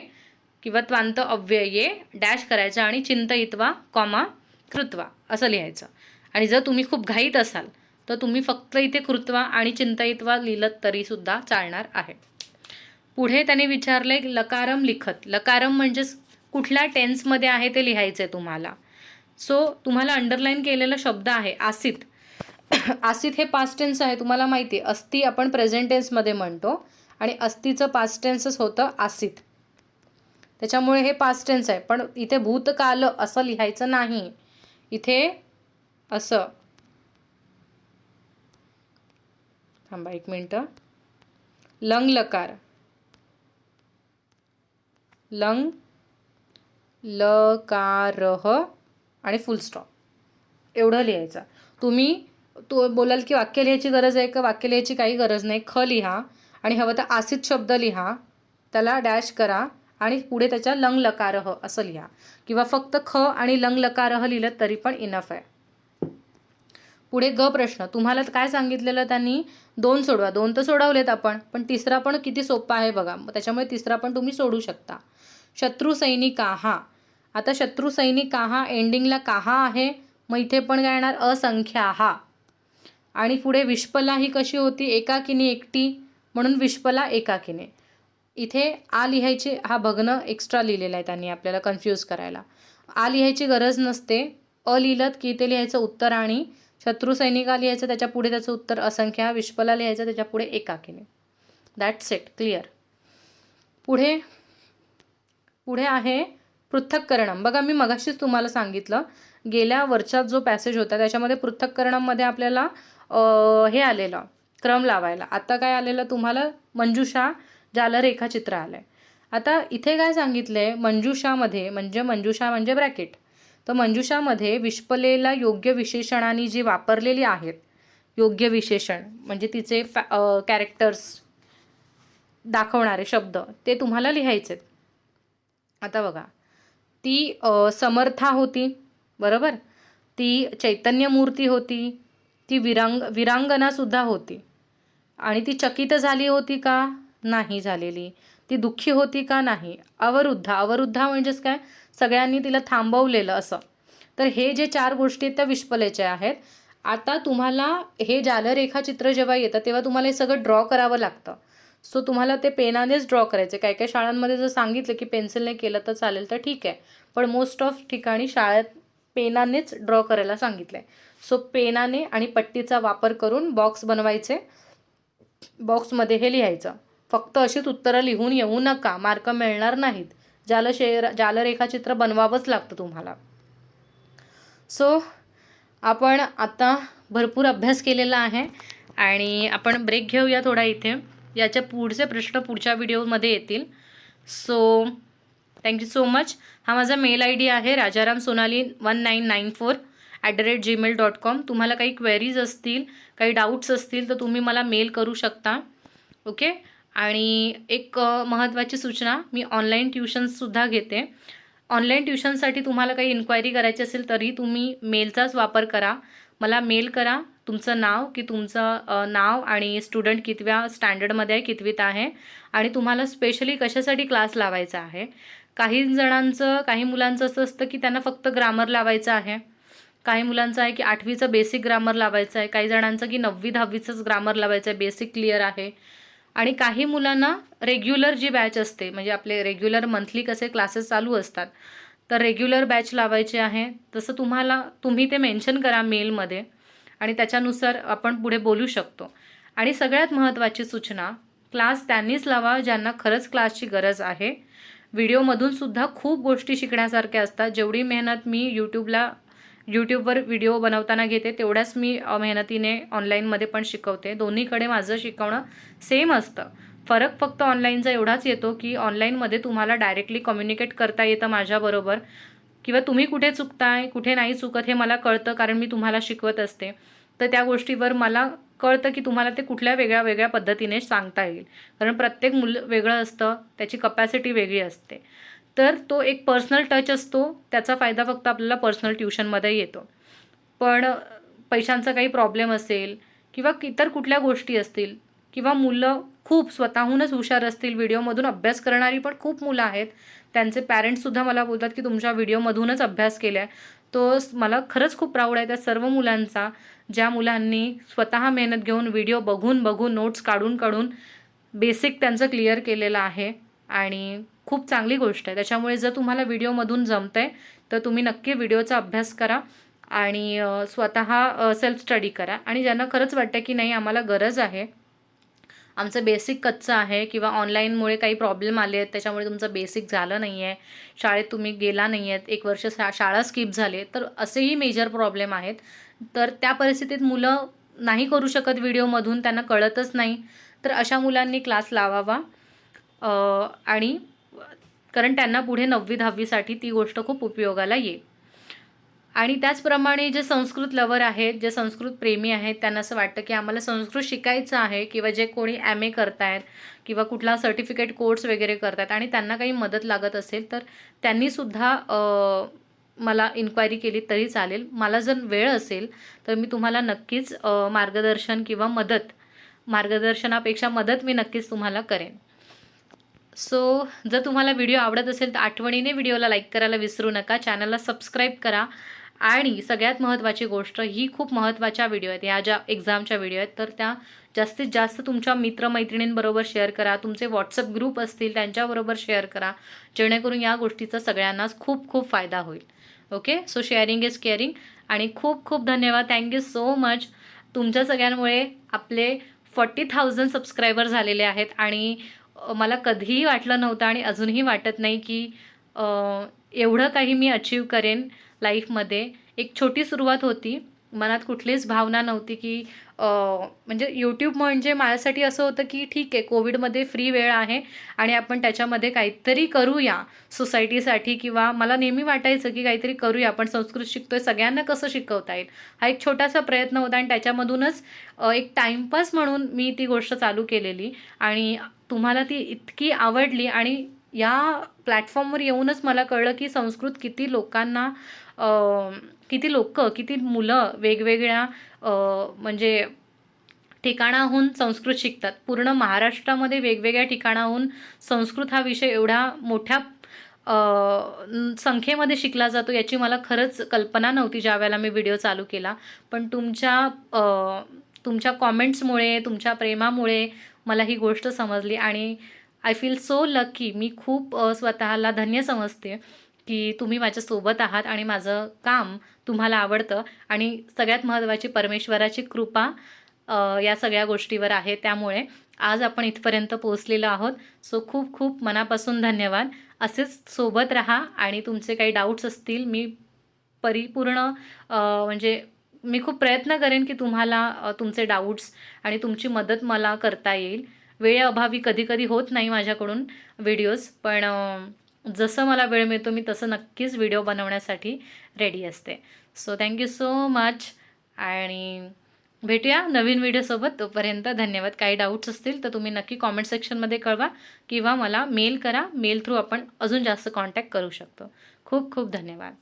किंवा त्वांत अव्यये डॅश करायचं आणि चिंतयित्वा कॉमा कृत्वा असं लिहायचं. आणि जर तुम्ही खूप घाईत असाल तर तुम्ही फक्त इथे कृत्वा आणि चिंतयित्वा लिहिलं तरीसुद्धा चालणार आहे. पुढे त्याने विचारले लकारम लिखत. लकारम म्हणजेच कुठल्या टेन्समध्ये आहे ते लिहायचं आहे तुम्हाला. सो तुम्हाला अंडरलाईन केलेला शब्द आहे आसित. आसित हे पास्ट टेन्स आहे, तुम्हाला माहिती आहे. अस्ति आपण प्रेझेंट टेन्समध्ये म्हणतो आणि अस्तिचं पास्ट टेन्सच होतं आसित. त्याच्यामुळे हे पास्ट टेन्स आहे. पण इथे भूतकाल असं लिहायचं नाही. इथे असं थांबा 1 मिनटं. लंग लकार, लंग लकारह आणि फुल स्टॉप एवढं लिहायचं. तुम्ही बोलाल की वाक्य लिहायची गरज आहे का? वाक्य लिहायची काही गरज नाही. ख लिहा आणि हवं तर आसित शब्द लिहा, त्याला डॅश करा आणि पुढे त्याच्या लंग लकारह असं लिहा किंवा फक्त ख आणि लंग लकारह लिहिलं तरी पण इनफ आहे. पुढे ग प्रश्न. तुम्हाला काय सांगितलेलं त्यांनी? 2 सोडवा. 2 तर सोडवलेत आपण, पण तिसरा पण किती सोपा आहे बघा. त्याच्यामुळे तिसरा पण तुम्ही सोडू शकता. शत्रू सैनिकाहा. आता शत्रू सैनिकाहा एंडिंगला काहा आहे, मग इथे पण काय येणार? असंख्याहा. आणि पुढे विष्पला ही कशी होती? एकाकिनी एकटी, म्हणून विष्पला एकाकिने. इथे आ लिहायची, हा भग्न एक्स्ट्रा लिहिलेला आहे त्यांनी आपल्याला कन्फ्यूज करायला. आ लिहायची गरज नसते. अ लिहिलं की इथे लिहायचं उत्तर आणि शत्रू सैनिका लिहायचं, त्याच्या पुढे त्याचं उत्तर असंख्या. विष्पला लिहायचं, त्याच्या पुढे एकाकिने. That's it. क्लिअर. पुढे आहे पृथक्करणम. बघा मी मगाशीच तुम्हाला सांगितलं, गेल्या वर्षात जो पॅसेज होता त्याच्यामध्ये पृथक्करणममध्ये आपल्याला हे आलेलं क्रम लावायला. आता काय आलेलं तुम्हाला? मंजुषा जालरेखाचित्र आलं आहे. आता इथे काय सांगितलं आहे? मंजुषामध्ये मंजुषा म्हणजे ब्रॅकेट. तर मंजुषामध्ये विष्पलेला योग्य विशेषणांनी जी वापरलेली आहेत, योग्य विशेषण म्हणजे तिचे कॅरेक्टर्स दाखवणारे शब्द ते तुम्हाला लिहायचे. आता बघा, ती समर्था होती, बरोबर. ती चैतन्यमूर्ती होती, ती विरांगनासुद्धा होती. आणि ती चकित झाली होती का? नाही झालेली. ती दुःखी होती का? नाही. अवरुद्धा म्हणजेच काय? सगळ्यांनी तिला थांबवलेलं असं. तर हे जे 4 गोष्टी आहेत त्या विष्पलेच्या आहेत. आता तुम्हाला हे जालरेखाचित्र जेव्हा येतं तेव्हा तुम्हाला हे सगळं ड्रॉ करावं लागतं. सो तुम्हाला ते पेनानेच ड्रॉ करायचे. काही काही शाळांमध्ये जर सांगितलं की पेन्सिलने केलं तर चालेल तर ठीक आहे, पण मोस्ट ऑफ ठिकाणी शाळेत पेनानेच ड्रॉ करायला सांगितलं आहे. सो पेनाने आणि पट्टीचा वापर करून बॉक्स बनवायचे. बॉक्समध्ये हे लिहायचं. फक्त अशीच उत्तरं लिहून येऊ नका, मार्क मिळणार नाहीत. जालरेखाचित्र बनवावंच लागतं तुम्हाला. सो आपण आता भरपूर अभ्यास केलेला आहे आणि आपण ब्रेक घेऊया थोडा इथे. याच्या पुढचे प्रश्न पुढच्या व्हिडिओमध्ये येतील. So thank you so much. हा माझा मेल ID आहे rajaramsonali1994@gmail.com. तुम्हाला काही क्वेरीज असतील, काही डाऊट्स असतील तर तुम्ही मला मेल करू शकता. ओके. आणि एक महत्त्वाची सूचना, मी ऑनलाईन ट्युशन्ससुद्धा घेते. ऑनलाईन ट्युशनसाठी तुम्हाला काही इन्क्वायरी करायची असेल तरी तुम्ही मेलचाच वापर करा. मला मेल करा तुमचं नाव, की तुमचं नाव आणि स्टुडंट कितव्या स्टँडर्डमध्ये आहे, कितवीत आहे आणि तुम्हाला स्पेशली कशासाठी क्लास लावायचा आहे. काही मुलांचं असं असतं की त्यांना फक्त ग्रामर लावायचं आहे. काही मुलांचं आहे की 8वीचं बेसिक ग्रामर लावायचं आहे. काही जणांचं की 9वी-10वीचंच ग्रामर लावायचं आहे, बेसिक क्लिअर आहे. आणि काही मुलांना रेग्युलर जी बॅच असते, म्हणजे आपले रेग्युलर मंथली कसे क्लासेस चालू असतात, तर रेग्युलर बॅच लावायचे आहे. तसं तुम्ही ते मेन्शन करा मेलमध्ये आणि त्याच्यानुसार आपण पुढे बोलू शकतो. आणि सगळ्यात महत्त्वाची सूचना, क्लास त्यांनीच लावा ज्यांना खरंच क्लासची गरज आहे. व्हिडिओमधून सुद्धा खूप गोष्टी शिकण्यासारख्या असतात. जेवढी मेहनत मी यूट्यूबवर व्हिडिओ बनवताना घेते, तेवढ्याच मी मेहनतीने ऑनलाईनमध्ये पण शिकवते. दोन्हीकडे माझं शिकवणं सेम असतं. फरक फक्त ऑनलाईनचा एवढाच येतो की ऑनलाईनमध्ये तुम्हाला डायरेक्टली कम्युनिकेट करता येतं माझ्याबरोबर, किंवा तुम्ही कुठे चुकताय, कुठे नाही चुकत हे मला कळतं, कारण मी तुम्हाला शिकवत असते. तर त्या गोष्टीवर मला कळतं की तुम्हाला ते कुठल्या वेगळ्या पद्धतीने सांगता येईल. कारण प्रत्येक मुलं वेगळं असतं, त्याची कपॅसिटी वेगळी असते. तर तो एक पर्सनल टच असतो, त्याचा फायदा फक्त आपल्याला पर्सनल ट्युशनमध्ये येतो. पण पैशांचा काही प्रॉब्लेम असेल किंवा इतर कुठल्या गोष्टी असतील, किंवा मुलं खूप स्वतःहूनच हुशार असतील, व्हिडिओमधून अभ्यास करणारी पण खूप मुलं आहेत. त्यांचे पॅरेंट्ससुद्धा मला बोलतात की तुमच्या व्हिडिओमधूनच अभ्यास केला आहे. मला खरंच खूप प्राऊड आहे त्या सर्व मुलांचा, ज्या मुलांनी स्वतः मेहनत घेऊन व्हिडिओ बघून नोट्स काढून बेसिक त्यांचं क्लिअर केलेलं आहे. आणि खूप चांगली गोष्ट आहे. त्याच्यामुळे जर तुम्हाला व्हिडिओमधून जमतंय तर तुम्ही नक्की व्हिडिओचा अभ्यास करा आणि स्वतः सेल्फ स्टडी करा. आणि ज्यांना खरंच वाटतं की नाही आम्हाला गरज आहे, आमचं बेसिक कच्चं आहे, किंवा ऑनलाईनमुळे काही प्रॉब्लेम आले आहेत त्याच्यामुळे तुमचं बेसिक झालं नाही आहे, शाळेत तुम्ही गेला नाही आहेत, 1 वर्ष शाळा स्किप झाली, तर असेही मेजर प्रॉब्लेम आहेत. तर त्या परिस्थितीत मुलं नाही करू शकत व्हिडिओमधून, त्यांना कळतच नाही, तर अशा मुलांनी क्लास लावावा. आणि कारण त्यांना पुढे 9वी-10वीसाठी ती गोष्ट खूप उपयोगाला येईल. आणि त्याचप्रमाणे जे संस्कृत लवर आहेत, जे संस्कृत प्रेमी आहेत, त्यांना असं वाटतं की आम्हाला संस्कृत शिकायचं आहे, किंवा जे कोणी MA करतायत किंवा कुठला सर्टिफिकेट कोर्स वगैरे करतात आणि त्यांना काही मदत लागत असेल, तर त्यांनीसुद्धा मला इन्क्वायरी केली तरी चालेल. मला जर वेळ असेल तर मी तुम्हाला नक्कीच मार्गदर्शनापेक्षा मदत मी नक्कीच तुम्हाला करेन. जर तुम्हाला व्हिडिओ आवडत असेल तर आठवणीने व्हिडिओला लाईक करायला विसरू नका, चॅनलला सबस्क्राईब करा. आणि सगळ्यात महत्त्वाची गोष्ट, ही खूप महत्त्वाच्या व्हिडिओ आहेत, ह्या ज्या एक्झामच्या व्हिडिओ आहेत, तर त्या जास्तीत जास्त तुमच्या मित्रमैत्रिणींबरोबर शेअर करा, तुमचे व्हॉट्सअप ग्रुप असतील त्यांच्याबरोबर शेअर करा, जेणेकरून या गोष्टीचा सगळ्यांनाच खूप खूप फायदा होईल. Okay, so sharing is caring. आणि खूप खूप धन्यवाद, थँक्यू सो मच. तुमच्या सगळ्यांमुळे आपले 40,000 सबस्क्रायबर झालेले आहेत. आणि मला कधीही वाटलं नव्हतं आणि अजूनही वाटत नाही की एवढं काही मी अचीव करेन लाईफमध्ये. एक छोटी सुरुवात होती, मनात कुठलीच भावना नव्हती की म्हणजे यूट्यूब म्हणजे माझ्यासाठी असं होतं की ठीक आहे, कोविडमध्ये फ्री वेळ आहे आणि आपण त्याच्यामध्ये काहीतरी करूया सोसायटीसाठी, किंवा मला नेहमी वाटायचं की काहीतरी करूया, आपण संस्कृत शिकतोय, सगळ्यांना कसं शिकवता येईल, हा एक छोटासा प्रयत्न होता. आणि त्याच्यामधूनच एक टाईमपास म्हणून मी ती गोष्ट चालू केलेली आणि तुम्हाला ती इतकी आवडली. आणि या प्लॅटफॉर्मवर येऊनच मला कळलं की संस्कृत किती मुलं वेगवेगळ्या म्हणजे ठिकाणाहून संस्कृत शिकतात. पूर्ण महाराष्ट्रामध्ये वेगवेगळ्या ठिकाणाहून संस्कृत हा विषय एवढ्या मोठ्या संख्येमध्ये शिकला जातो याची मला खरंच कल्पना नव्हती ज्यावेळेला मी व्हिडिओ चालू केला. पण तुमच्या कॉमेंट्समुळे, तुमच्या प्रेमामुळे मला ही गोष्ट समजली आणि आय फील सो लकी. मी खूप स्वतःला धन्य समजते की तुम्ही माझ्यासोबत आहात आणि माझं काम तुम्हाला आवडतं. आणि सगळ्यात महत्त्वाची परमेश्वराची कृपा या सगळ्या गोष्टीवर आहे. त्यामुळे आज आपण इथपर्यंत पोहोचलेलो आहोत. सो खूप खूप मनापासून धन्यवाद. असेच सोबत राहा आणि तुमचे काही डाऊट्स असतील, मी परिपूर्ण म्हणजे मी खूप प्रयत्न करेन की तुम्हाला तुमचे डाऊट्स आणि तुमची मदत मला करता येईल. वेळेअभावी कधी-कधी होत नाही माझ्याकडून व्हिडिओज, पण जसं मला वेळ मिळतो मी तसं नक्कीच व्हिडिओ बनवण्यासाठी रेडी असते. So thank you so much. आणि भेटूया नवीन व्हिडिओसोबत. तोपर्यंत धन्यवाद. काही डाऊट्स असतील तर तुम्ही नक्की कॉमेंट सेक्शनमध्ये कळवा किंवा मला मेल करा. मेल थ्रू आपण अजून जास्त कॉन्टॅक्ट करू शकतो. खूप खूप धन्यवाद.